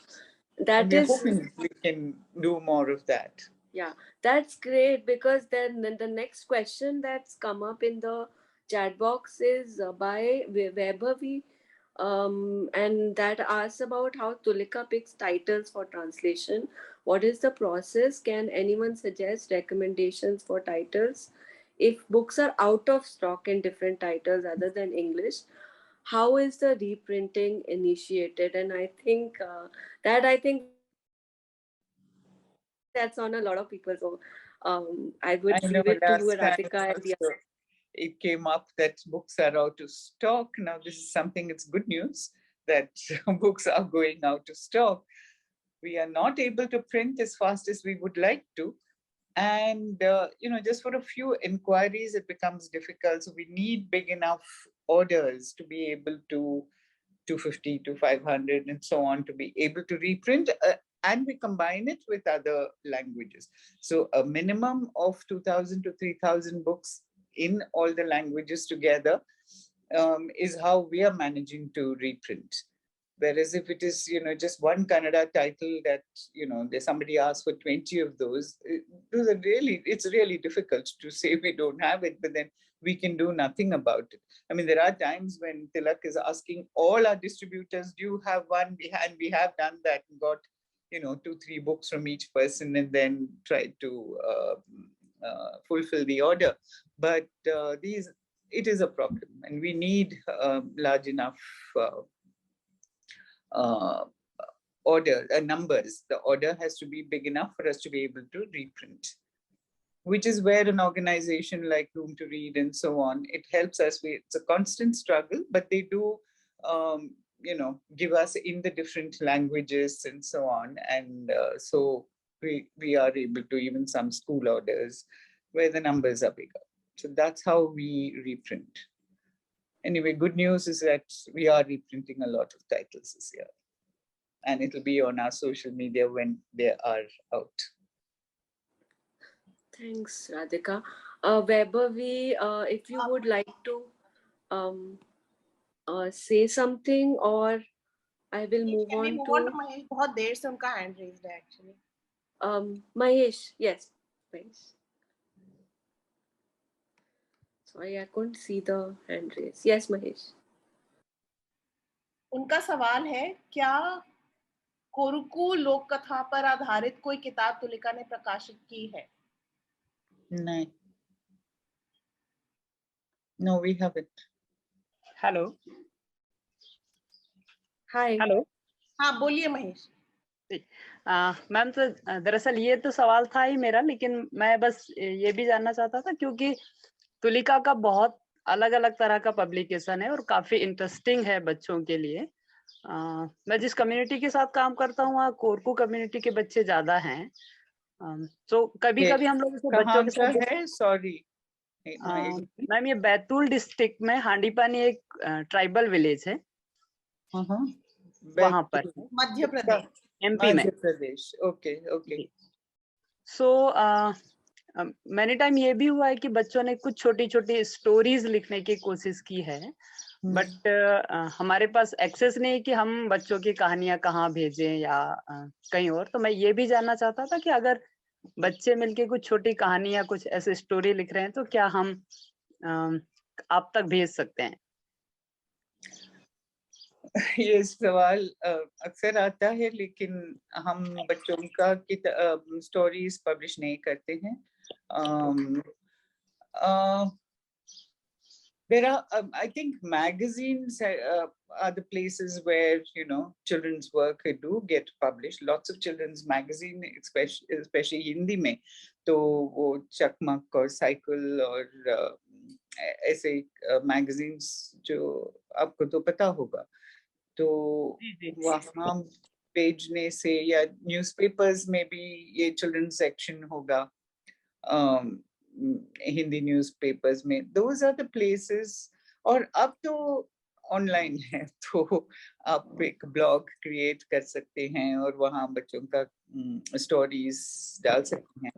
That and we're is, hoping we can do more of that. Yeah, that's great, because then the next question that's come up in the chat box is by Vaibhavi, and that asks about how Tulika picks titles for translation. What is the process? Can anyone suggest recommendations for titles? If books are out of stock in different titles other than English, how is the reprinting initiated? And I think that's on a lot of people. So I would leave it to Radhika and the other. It came up that books are out of stock. Now, this is something, it's good news that books are going out of stock. We are not able to print as fast as we would like to. And, just for a few inquiries, it becomes difficult. So we need big enough orders to be able to 250 to 500 and so on, to be able to reprint, and we combine it with other languages. So a minimum of 2,000 to 3,000 books in all the languages together is how we are managing to reprint. Whereas if it is, just one Kannada title that, there's somebody asks for 20 of those are it's really difficult to say we don't have it, but then we can do nothing about it. I mean, there are times when Tilak is asking all our distributors, do you have one? And we have done that and got, 2-3 books from each person, and then tried to fulfill the order. But it is a problem, and we need large enough numbers. The order has to be big enough for us to be able to reprint, which is where an organization like Room to Read and so on, it helps us. It's a constant struggle, but they do, give us in the different languages and so on. And so we are able to, even some school orders where the numbers are bigger. So that's how we reprint. Anyway, good news is that we are reprinting a lot of titles this year. And it'll be on our social media when they are out. Thanks, Radhika. Vaibhavi, if you would like to say something, or I will move on to Mahesh. बहुत देर से उनका hand raised है actually. Mahesh, yes, Mahesh. Sorry, I couldn't see the hand raise. Yes, Mahesh. उनका सवाल है, क्या कोरुकू लोक कथा पर आधारित कोई किताब तुलिका ने प्रकाशित की है? नहीं. No, we haven't. Hello. Hi. Hello. हाँ, बोलिए महेश. मैम, तो दरअसल ये तो सवाल था ही मेरा, लेकिन मैं बस ये भी जानना चाहता था, क्योंकि तुलिका का बहुत अलग अलग तरह का पब्लिकेशन है और काफी इंटरेस्टिंग है बच्चों के लिए. मैं जिस कम्युनिटी के साथ काम करता हूँ, वहाँ कोरकू कम्युनिटी के बच्चे ज्यादा हैं. तो कभी कभी हम लोग बच्चों के साथ है, सॉरी मैम, ये बैतूल डिस्ट्रिक्ट में हांडीपानी एक ट्राइबल विलेज है, वहां पर, मध्य प्रदेश, एमपी में. Madhya Pradesh. Okay. So many time ये भी हुआ है कि बच्चों ने कुछ छोटी छोटी स्टोरीज लिखने की कोशिश की है, बट हमारे पास एक्सेस नहीं कि हम बच्चों की कहानियां कहाँ भेजें या कहीं और। तो मैं ये भी जानना चाहता था कि अगर बच्चे मिलके कुछ छोटी कहानी या कुछ ऐसे स्टोरी लिख रहे हैं तो क्या हम आप तक भेज सकते हैं? ये सवाल अक्सर आता है, लेकिन हम बच्चों का स्टोरीज पब्लिश नहीं करते हैं। There are, I think, magazines are the places where children's work do get published. Lots of children's magazine, especially Hindi में, तो वो चकमक और साइकिल और ऐसे magazines जो आपको तो पता होगा, तो वहाँ भेजने से, या न्यूज़पेपर्स में भी ये चिल्ड्रंस सेक्शन होगा हिंदी न्यूज़पेपर्स में, those are the places। और अब तो ऑनलाइन है, तो आप एक ब्लॉग क्रिएट कर सकते हैं और वहाँ बच्चों का स्टोरीज डाल सकते हैं,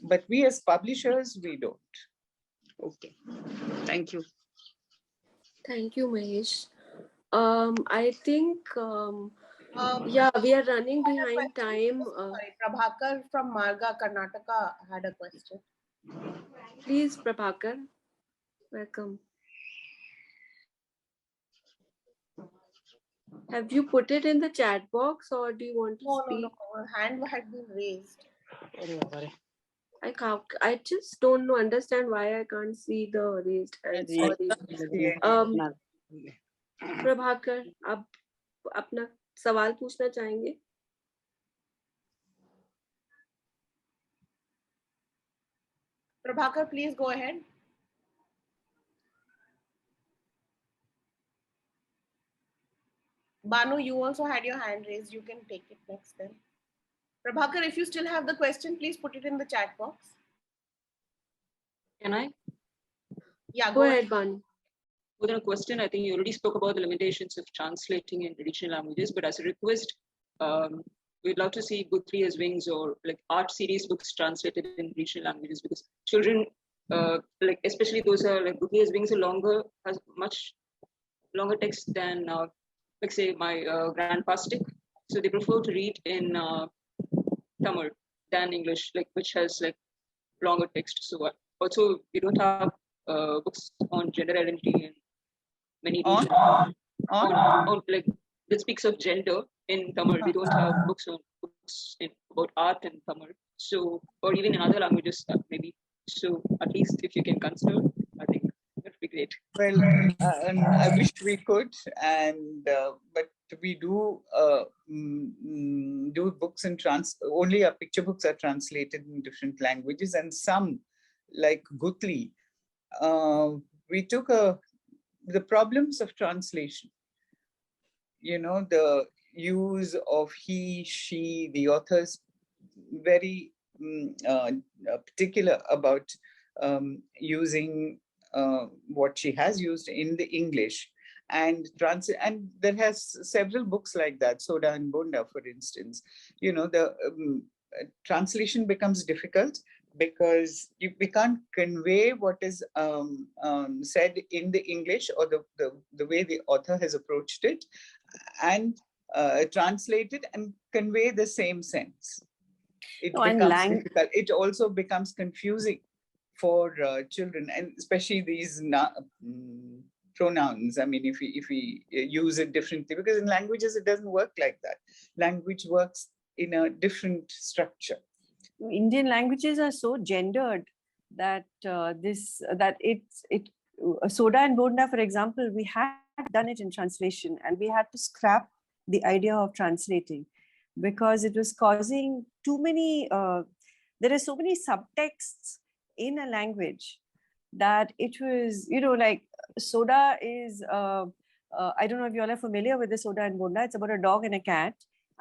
but we as publishers, we don't। Okay, thank you। Thank you, Mahesh. I think yeah, we are running behind time. Sorry, Prabhakar from Marga, Karnataka had a question. Please, Prabhakar, welcome. Have you put it in the chat box, or do you want to speak? No, hand had been raised. I just don't understand why I can't see the raised hand. Sorry. Prabhakar, आप अपना सवाल पूछना चाहेंगे? Prabhakar, please go ahead. Banu, you also had your hand raised. You can take it next then. Prabhakar, if you still have the question, please put it in the chat box. Can I? Yeah, go ahead, Banu. Within a question, I think you already spoke about the limitations of translating in regional languages, but as a request, we'd love to see book 3 as Wings or like art series books translated in regional languages, because children, like especially those are like book 3 as Wings, has much longer text than like say my grandpa's stick, so they prefer to read in Tamil than English, like which has like longer text. So also we don't have books on gender identity in many regions. On like that speaks of gender in Tamil. We don't have books about art in Tamil. So, or even in other languages maybe. So at least if you can consider, I think that would be great. Well, I wish we could, and but we do do books in only our picture books are translated in different languages, and some like Gutli, we took the problems of translation, the use of he, she, the author's very particular about using what she has used in the English, and there has several books like that, Soda and Bonda, for instance. The translation becomes difficult because we can't convey what is said in the English or the way the author has approached it, and translate it and convey the same sense. It becomes difficult. It also becomes confusing for children, and especially these pronouns. I mean, if we use it differently, because in languages it doesn't work like that. Language works in a different structure. Indian languages are so gendered that Soda and Bonda, for example, we had done it in translation, and we had to scrap the idea of translating because it was causing too many. There are so many subtexts in a language that it was, like Soda is. I don't know if you all are familiar with the Soda and Bonda. It's about a dog and a cat,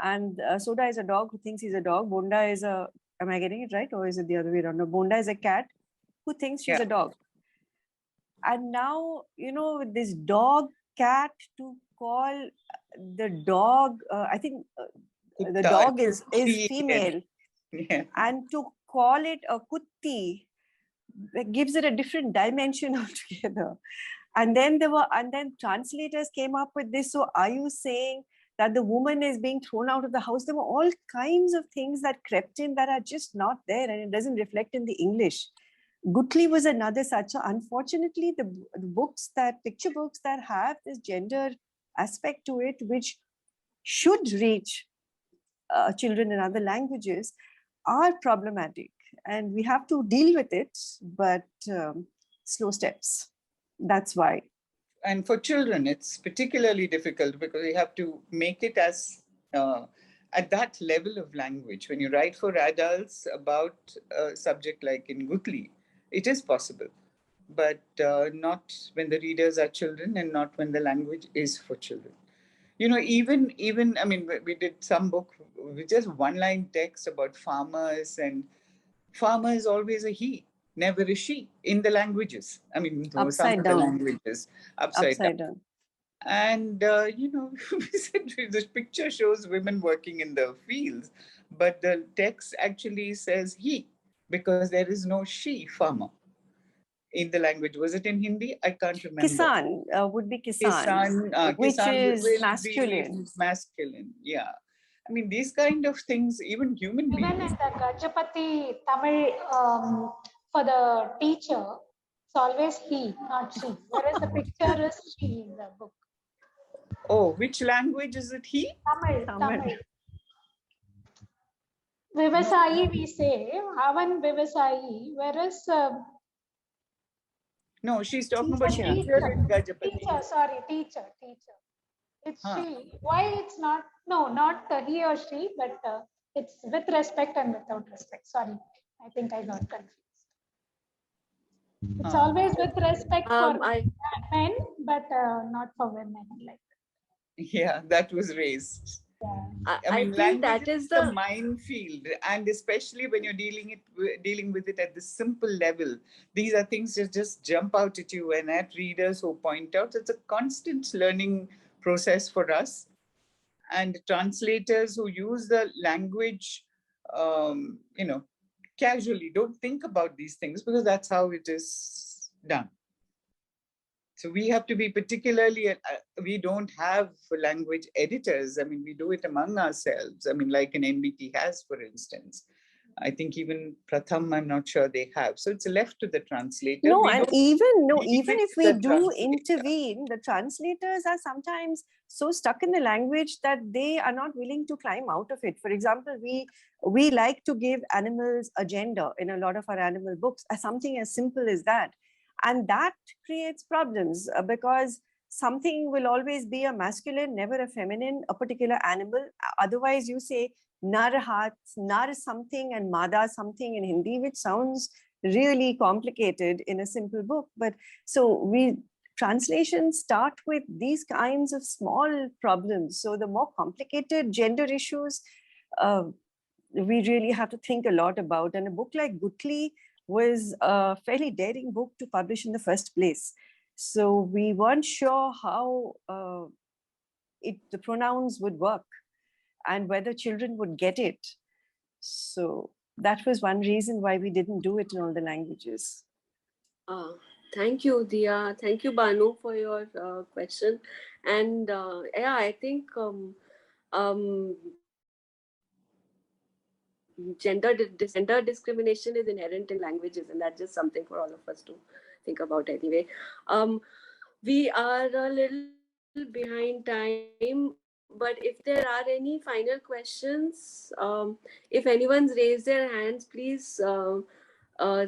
and Soda is a dog who thinks he's a dog. Bonda is a. Am I getting it right, or is it the other way around? No, Bonda is a cat who thinks she's a dog. And now, with this dog cat, to call the dog, I think the dog is female. Yeah. And to call it a kutti gives it a different dimension altogether. And then translators came up with this. So are you saying that the woman is being thrown out of the house? There were all kinds of things that crept in that are just not there, and it doesn't reflect in the English. Gutli was another such. So unfortunately, the picture books that have this gender aspect to it, which should reach children in other languages, are problematic, and we have to deal with it, but slow steps. That's why. And for children, it's particularly difficult because you have to make it as at that level of language. When you write for adults about a subject like in Gutli, it is possible, but not when the readers are children and not when the language is for children. You know, even I mean, we did some book with just one-line text about farmers, and farmer is always a he, never a she in the languages. I mean, some of the languages upside down. And you know, we said this picture shows women working in the fields, but the text actually says he, because there is no she farmer in the language. Was it in Hindi? I can't remember. Kisan would be kisan, which kisan is masculine. Masculine, yeah. I mean, these kind of things, even human beings. Even in the Gajapati Tamil, for the teacher, it's always he, not she. Whereas the picture is she in the book. Oh, which language is it he? Tamil. Vivasai, we say, Avan Vivasai, whereas... no, she's talking about teacher in Gajapati. Teacher. It's she. Why it's not? No, not he or she, but it's with respect and without respect. Sorry, I think I got confused. It's always with respect for men, but not for women. Like that. Yeah, that was raised. Yeah. I mean, think language that is the minefield, and especially when you're dealing with it at the simple level, these are things that just jump out at you. And at readers who point out, it's a constant learning process for us, and translators who use the language, you know, casually, don't think about these things because that's how it is done. So we have to be particularly, we don't have language editors. I mean, we do it among ourselves. I mean, like an NBT has, for instance. I think even Pratham, I'm not sure they have. So it's left to the translator. No, and even if we do intervene, the translators are sometimes so stuck in the language that they are not willing to climb out of it. For example, we like to give animals a gender in a lot of our animal books, as something as simple as that. And that creates problems because something will always be a masculine, never a feminine, a particular animal. Otherwise, you say nar something and mada something in Hindi, which sounds really complicated in a simple book. But so translations start with these kinds of small problems. So the more complicated gender issues, we really have to think a lot about. And a book like Gutli was a fairly daring book to publish in the first place. So we weren't sure how the pronouns would work and whether children would get it. So that was one reason why we didn't do it in all the languages. Thank you, Dia. Thank you, Banu, for your question. And yeah, I think gender discrimination is inherent in languages, and that's just something for all of us to think about anyway. We are a little behind time, but if there are any final questions, if anyone's raised their hands, please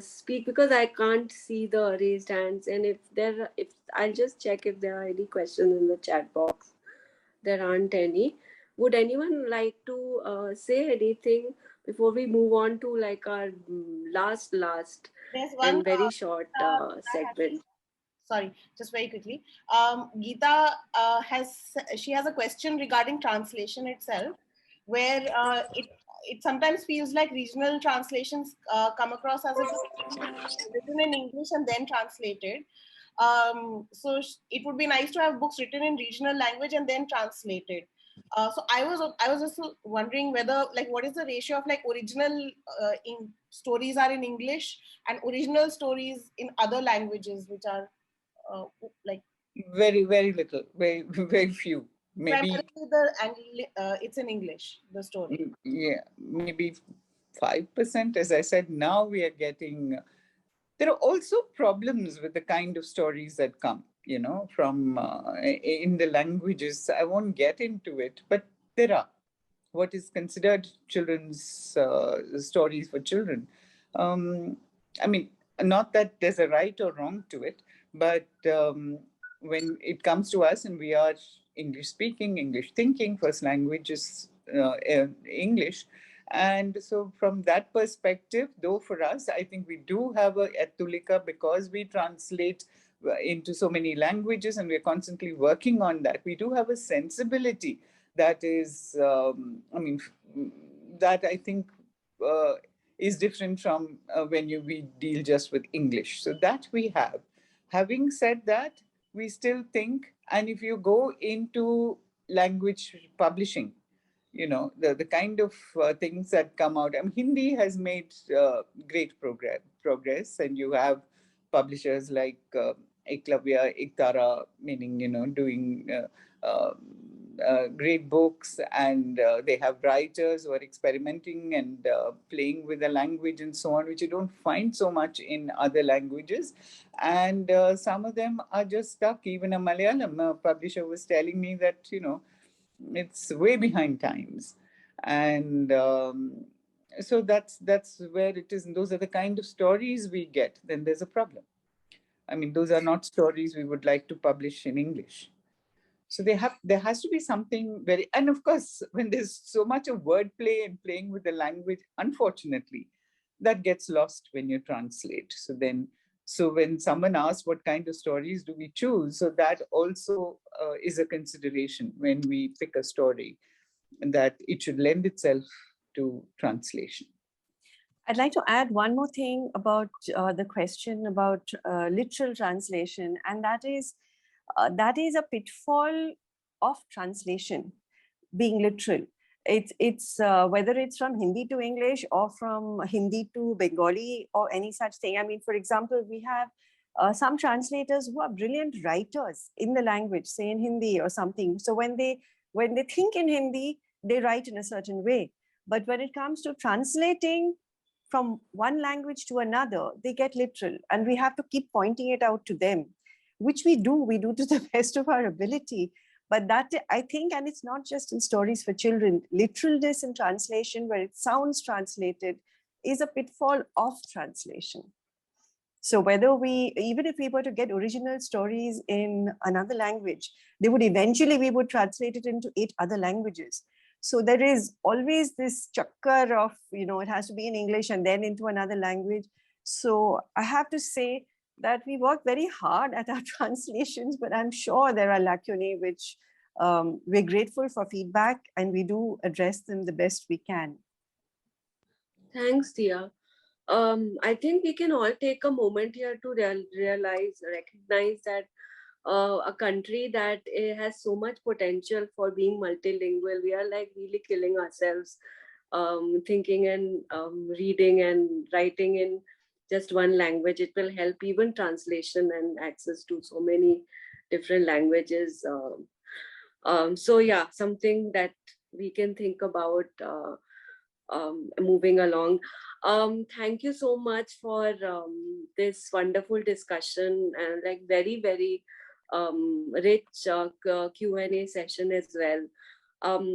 speak, because I can't see the raised hands. And if I'll just check if there are any questions in the chat box. There aren't any. Would anyone like to say anything before we move on to like our last and very short segment? Sorry, just very quickly. Geeta has a question regarding translation itself, where it sometimes feels like regional translations come across as written in English and then translated. So it would be nice to have books written in regional language and then translated. So I was just wondering whether, like, what is the ratio of like original in stories are in English and original stories in other languages, which are like very, very little, very, very few. Maybe it's in English, the story. yeah, maybe 5%. As I said, now we are getting. There are also problems with the kind of stories that come, from in the languages. I won't get into it, but there are what is considered children's stories for children. I mean, not that there's a right or wrong to it, but when it comes to us and we are English speaking, English thinking, first language is English. And so from that perspective, though for us, I think we do have at Tulika, because we translate into so many languages and we're constantly working on that, we do have a sensibility that is, that I think is different from when we deal just with English. So that we have. Having said that, we still think, and if you go into language publishing, the kind of things that come out. I mean, Hindi has made great progress, and you have publishers like Eklavya, Iktara, meaning, doing great books, and they have writers who are experimenting and playing with the language and so on, which you don't find so much in other languages. And some of them are just stuck. Even a Malayalam publisher was telling me that, it's way behind times. And so that's where it is. And those are the kind of stories we get. Then there's a problem. I mean, those are not stories we would like to publish in English. So there has to be something very, and of course, when there's so much of wordplay and playing with the language, unfortunately, that gets lost when you translate. So when someone asks what kind of stories do we choose, so that also is a consideration when we pick a story, that it should lend itself to translation. I'd like to add one more thing about the question about literal translation, and that is a pitfall of translation, being literal. It's whether it's from Hindi to English or from Hindi to Bengali or any such thing. I mean, for example, we have some translators who are brilliant writers in the language, say in Hindi or something. So when they think in Hindi, they write in a certain way. But when it comes to translating from one language to another, they get literal, and we have to keep pointing it out to them, which we do to the best of our ability. But that, I think, and it's not just in stories for children, literalness in translation, where it sounds translated, is a pitfall of translation. So even if we were to get original stories in another language, we would translate it into 8 other languages. So there is always this chakkar of, it has to be in English and then into another language. So I have to say that we work very hard at our translations, but I'm sure there are lacunae which we're grateful for feedback, and we do address them the best we can. Thanks, Tia. I think we can all take a moment here to recognize that a country that has so much potential for being multilingual, we are like really killing ourselves thinking and reading and writing in just one language. It will help even translation and access to so many different languages. So yeah, something that we can think about moving along. Thank you so much for this wonderful discussion and like very, very rich Q&A session as well.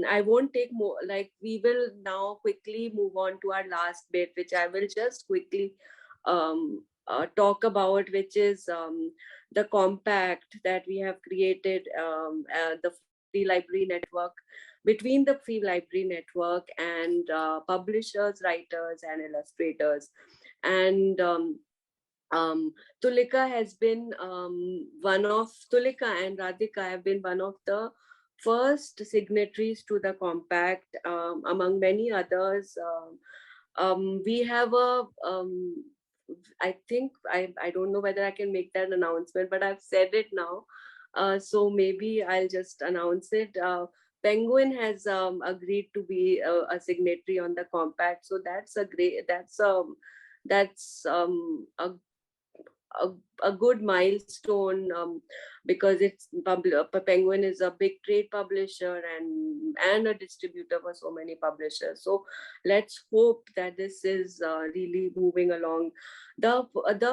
I won't take more, like we will now quickly move on to our last bit, which I will just quickly talk about, which is the compact that we have created, the Free Library Network, between the Free Library Network and publishers, writers, and illustrators. And Tulika has been Tulika and Radhika have been one of the first signatories to the compact, among many others. We have I think, I don't know whether I can make that announcement, but I've said it now. So maybe I'll just announce it. Penguin has agreed to be a signatory on the compact. So that's a great, that's a good milestone, because it's Penguin is a big trade publisher and a distributor for so many publishers. So let's hope that this is really moving along. The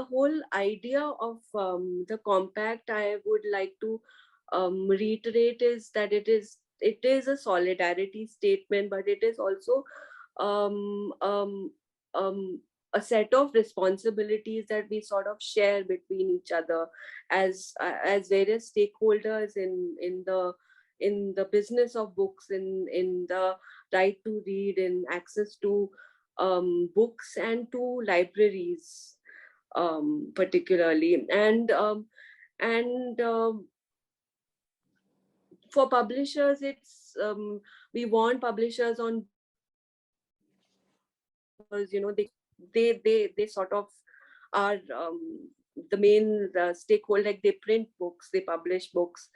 whole idea of the compact, I would like to reiterate, is that it is a solidarity statement, but it is also a set of responsibilities that we sort of share between each other as various stakeholders in the business of books, in the right to read, in access to books and to libraries, particularly, and for publishers, it's we want publishers on board, because they sort of are the main stakeholder. Like, they print books, they publish books.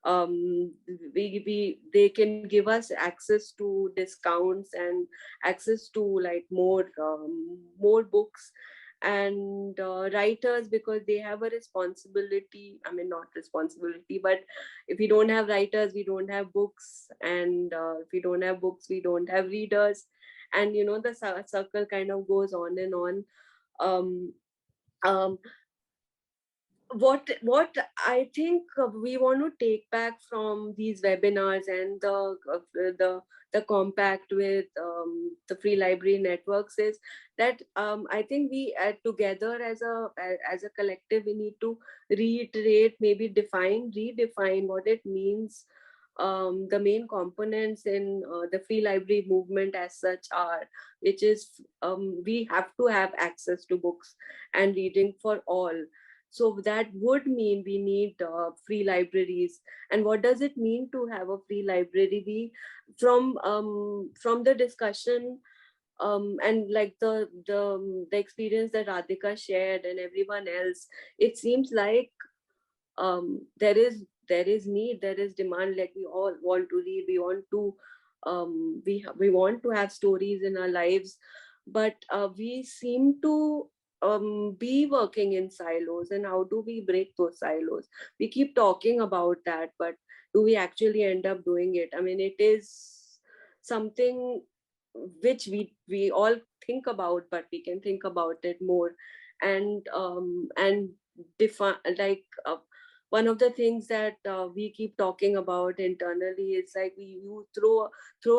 They can give us access to discounts and access to like more books, and writers, because they have a responsibility. I mean, not responsibility, but if we don't have writers, we don't have books, and if we don't have books, we don't have readers, and the circle kind of goes on and on. What I think we want to take back from these webinars and the compact with the free library networks is that I think we together as a collective, we need to reiterate, maybe redefine what it means. The main components in the free library movement as such are, which is we have to have access to books and reading for all. So that would mean we need free libraries. And what does it mean to have a free library? From the discussion and like the experience that Radhika shared and everyone else, it seems like there is need, there is demand. Like, we all want to read, we want to we want to have stories in our lives, but we seem to be working in silos. And how do we break those silos? We keep talking about that, but do we actually end up doing it? I mean, it is something which we all think about, but we can think about it more, and define, like, one of the things that we keep talking about internally is like, you throw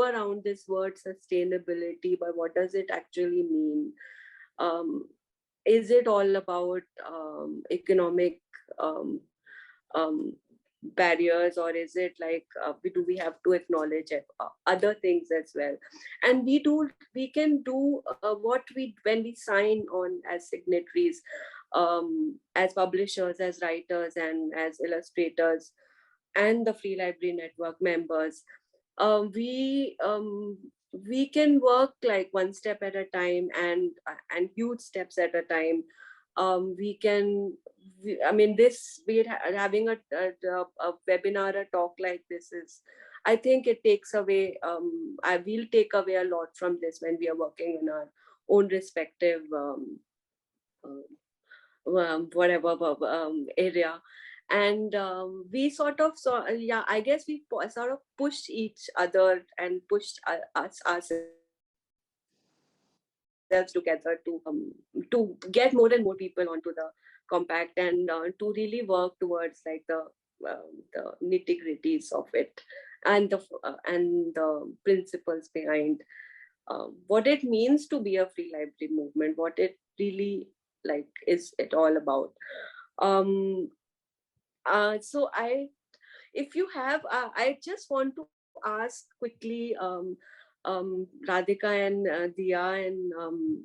around this word sustainability, but what does it actually mean? Is it all about economic barriers, or is it like do we have to acknowledge other things as well? And we can do what when we sign on as signatories, as publishers, as writers, and as illustrators, and the free library network members. We can work like one step at a time, and huge steps at a time. I mean, having a webinar, a talk like this is, I think it takes away, I will take away a lot from this when we are working in our own respective whatever area. And we sort of saw, yeah, I guess we sort of pushed each other and pushed ourselves together to get more and more people onto the compact, and to really work towards like the nitty-gritties of it, and the principles behind what it means to be a free library movement, what it really like is it all about. So if you have, I just want to ask quickly, Radhika and Diya, and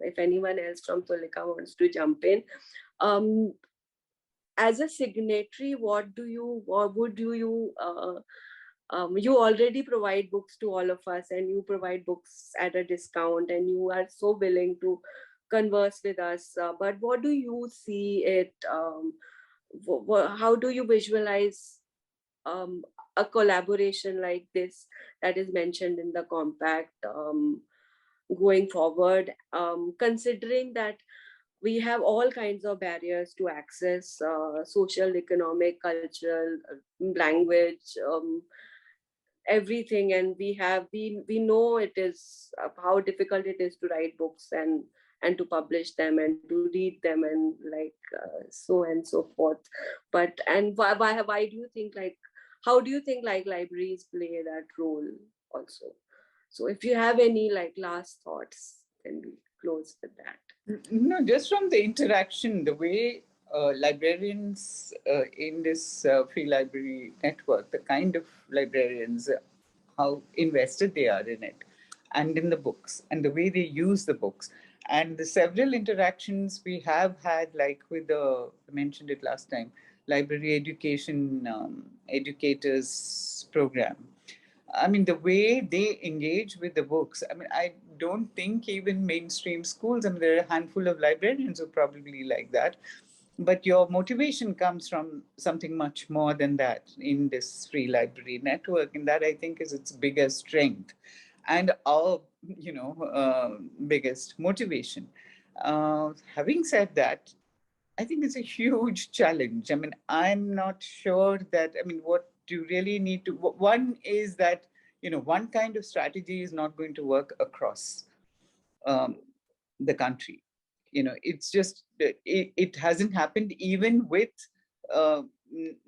if anyone else from Tulika wants to jump in. As a signatory, what would you you already provide books to all of us, and you provide books at a discount, and you are so willing to converse with us. But what do you see it? How do you visualize a collaboration like this that is mentioned in the compact going forward, considering that we have all kinds of barriers to access social, economic, cultural, language, everything, and we know it is how difficult it is to write books and to publish them and to read them and like so and so forth. But and why do you think, like, how do you think like libraries play that role also? So if you have any like last thoughts, then we close with that. No, just from the interaction, the way librarians in this free library network, the kind of librarians, how invested they are in it and in the books and the way they use the books. And the several interactions we have had, like with the, I mentioned it last time, library education educators program. I mean, the way they engage with the books, I mean, I don't think even mainstream schools, I mean, there are a handful of librarians who probably like that, but your motivation comes from something much more than that in this free library network. And that, I think, is its biggest strength and our, biggest motivation. Having said that, I think it's a huge challenge. I mean, I'm not sure that, I mean, what you really need to, one is that, one kind of strategy is not going to work across the country. It's just, it hasn't happened even with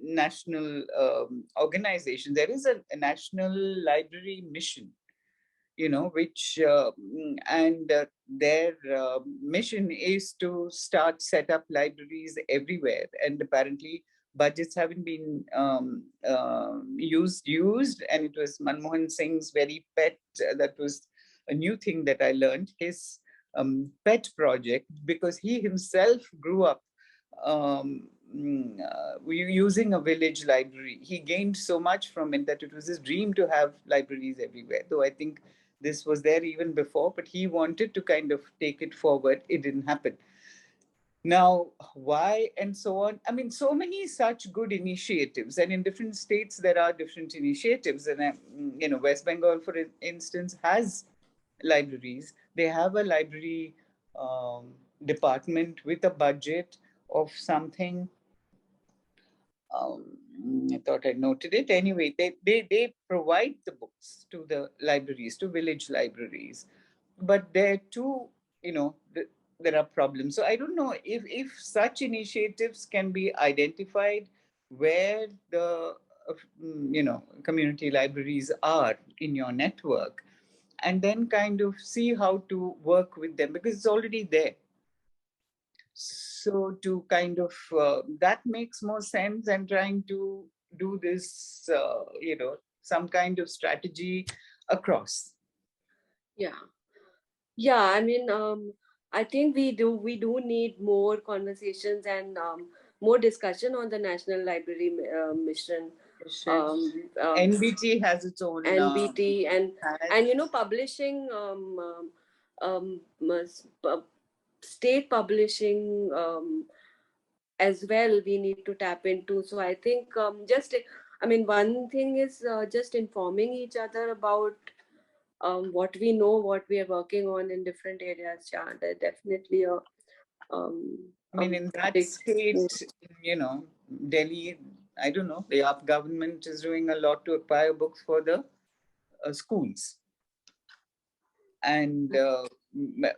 national organizations. There is a national library mission, which and their mission is to set up libraries everywhere. And apparently budgets haven't been used. And it was Manmohan Singh's very pet, that was a new thing that I learned, his pet project, because he himself grew up using a village library. He gained so much from it that it was his dream to have libraries everywhere. Though I think this was there even before, but he wanted to kind of take it forward. It didn't happen. Now, why and so on? I mean, so many such good initiatives, and in different states there are different initiatives. And West Bengal, for instance, has libraries. They have a library department with a budget of something. I thought I noted it. Anyway, they provide the books to the libraries, to village libraries, but there too, there are problems. So I don't know if such initiatives can be identified where the community libraries are in your network, and then kind of see how to work with them, because it's already there. So to kind of, that makes more sense than trying to do this, some kind of strategy across. Yeah, I mean, I think we do need more conversations and more discussion on the National Library mission. NBT has its own NBT and publishing state publishing as well, we need to tap into. So I think one thing is just informing each other about what we know, what we are working on in different areas. Yeah, there's definitely a I mean, in that state, Delhi, I don't know, the government is doing a lot to acquire books for the schools. And but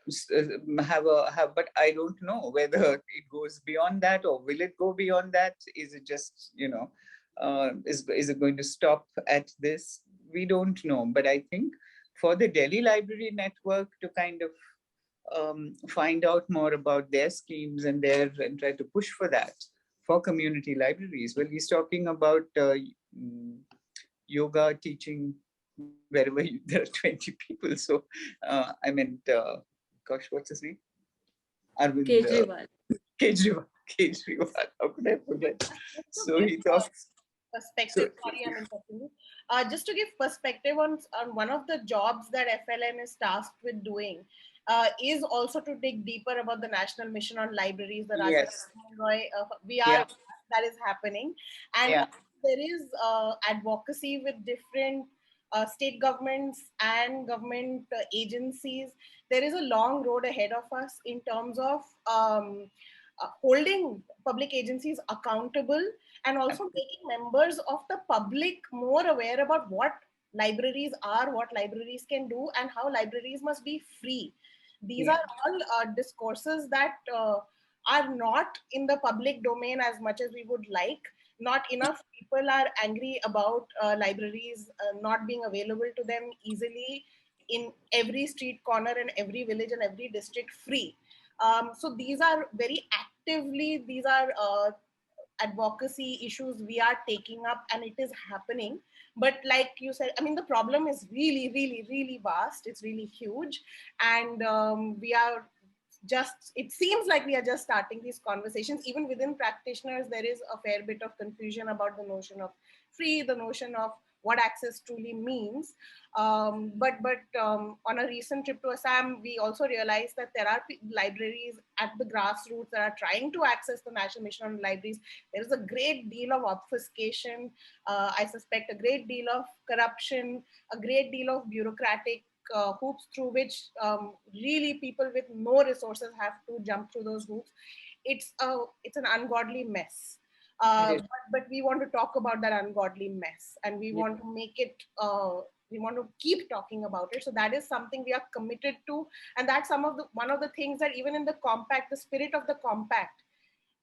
I don't know whether it goes beyond that, or will it go beyond that? Is it just, is it going to stop at this? We don't know. But I think for the Delhi Library Network to kind of find out more about their schemes and try to push for that for community libraries. Well, he's talking about yoga teaching wherever there are 20 people. So I meant, gosh, what's his name? Arvind Kejriwal. How could I forget? So he talks. Perspective. Sorry, I'm interrupting you. Just to give perspective on one of the jobs that FLN is tasked with doing is also to dig deeper about the national mission on libraries. The Raja Roy, that is happening, and there is advocacy with different state governments and government agencies. There is a long road ahead of us in terms of holding public agencies accountable and also making members of the public more aware about what libraries are, what libraries can do, and how libraries must be free. These are all discourses that are not in the public domain as much as we would like. Not enough people are angry about libraries not being available to them easily in every street corner and every village and every district free. So these are very actively, these are advocacy issues we are taking up, and it is happening. But like you said, I mean, the problem is really, really, really vast. It's really huge. And we are just, it seems like we are just starting these conversations. Even within practitioners, there is a fair bit of confusion about the notion of free, the notion of what access truly means. But on a recent trip to Assam, we also realized that there are libraries at the grassroots that are trying to access the National Mission on Libraries. There is a great deal of obfuscation, I suspect a great deal of corruption, a great deal of bureaucratic hoops through which really people with no resources have to jump through those hoops. It's an ungodly mess. But we want to talk about that ungodly mess, and we want to make it, we want to keep talking about it. So that is something we are committed to. And that's one of the things that even in the compact, the spirit of the compact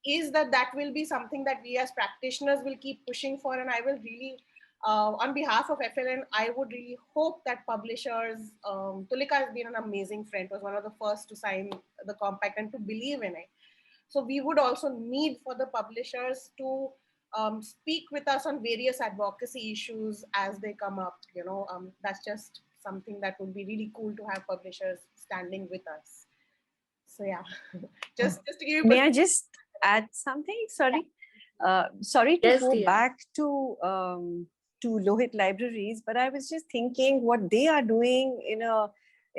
is that will be something that we as practitioners will keep pushing for. And I will really, on behalf of FLN, I would really hope that publishers, Tulika has been an amazing friend, was one of the first to sign the compact and to believe in it. So we would also need for the publishers to speak with us on various advocacy issues as they come up. That's just something that would be really cool to have publishers standing with us. So yeah, just to give you. May I just add something? Sorry. Sorry to go back to Lohit Libraries, but I was just thinking what they are doing in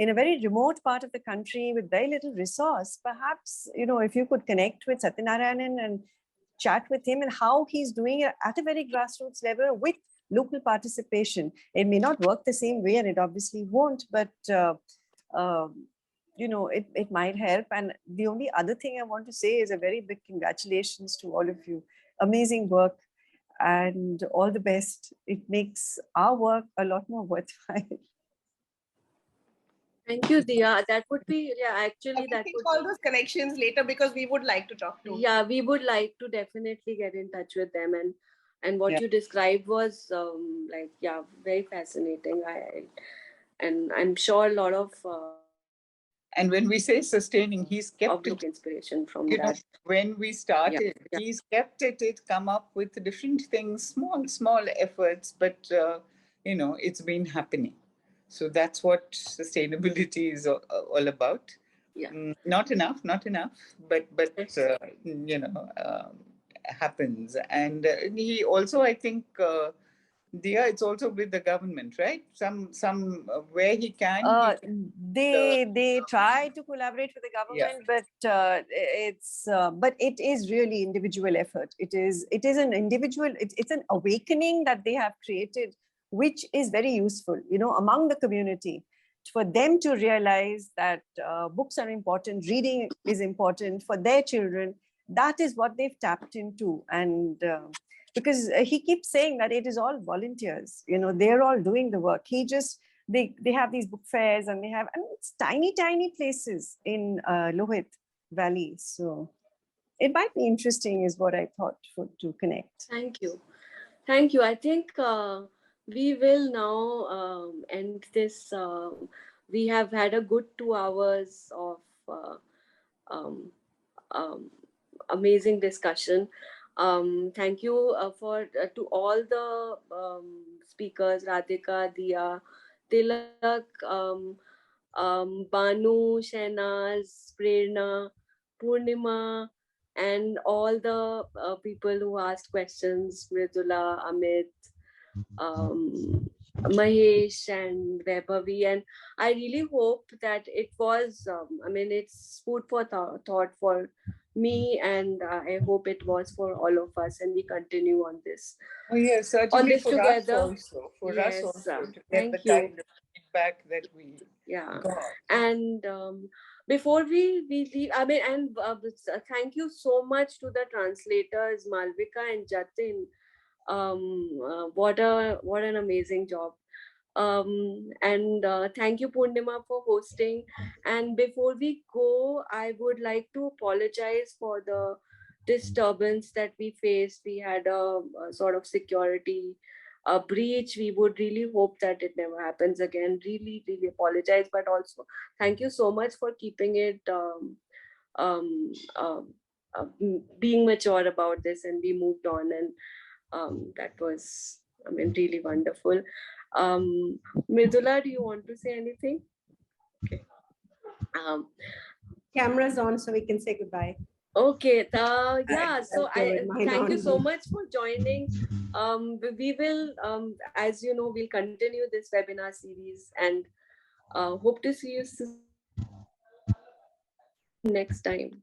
a very remote part of the country with very little resource. Perhaps, if you could connect with Satyanarayanan and chat with him and how he's doing it at a very grassroots level with local participation. It may not work the same way, and it obviously won't, but it might help. And the only other thing I want to say is a very big congratulations to all of you. Amazing work and all the best. It makes our work a lot more worthwhile. Thank you, Diya. That would be, actually that would all those connections later, because we would like to talk to. Yeah, we would like to definitely get in touch with them, and what you described was very fascinating. And I'm sure a lot of and when we say sustaining, he's kept it inspiration from that. that. When we started, he's kept it, come up with different things, small efforts, but it's been happening. So that's what sustainability is all about. Yeah. Not enough, but happens. And he also, I think, Diya, it's also with the government, right? Some where he can. They try to collaborate with the government, but it is really individual effort. It is an individual. It's an awakening that they have created, which is very useful, among the community, for them to realize that books are important, reading is important for their children. That is what they've tapped into. And because he keeps saying that it is all volunteers, they're all doing the work. They have these book fairs, and it's tiny places in Lohit Valley. So it might be interesting is what I thought to connect. Thank you. I think we will now end this. We have had a good 2 hours of amazing discussion. Thank you to all the speakers, Radhika, Diya, Tilak, Banu, Shehnaz, Prerna, Purnima, and all the people who asked questions, Mridula, Amit, Mahesh and Vaibhavi. And I really hope that it was, it's food for thought for me, and I hope it was for all of us, and we continue on this. Oh, yes, On certainly this for together. us also. For us Yes, also, to get thank the you. kind of feedback that we Yeah. got. And before we leave, I mean, and thank you so much to the translators, Malvika and Jatin. What an amazing job. And thank you, Purnima, for hosting. And before we go, I would like to apologize for the disturbance that we faced. We had a sort of security breach. We would really hope that it never happens again. Really, really apologize. But also, thank you so much for keeping it um, um, being mature about this, and we moved on, and that was, I mean, really wonderful. Mridula, do you want to say anything? Okay. Camera's on, so we can say goodbye. Okay. Yeah. So Mine thank you so only. much for joining. We will, as you know, we'll continue this webinar series, and hope to see you next time.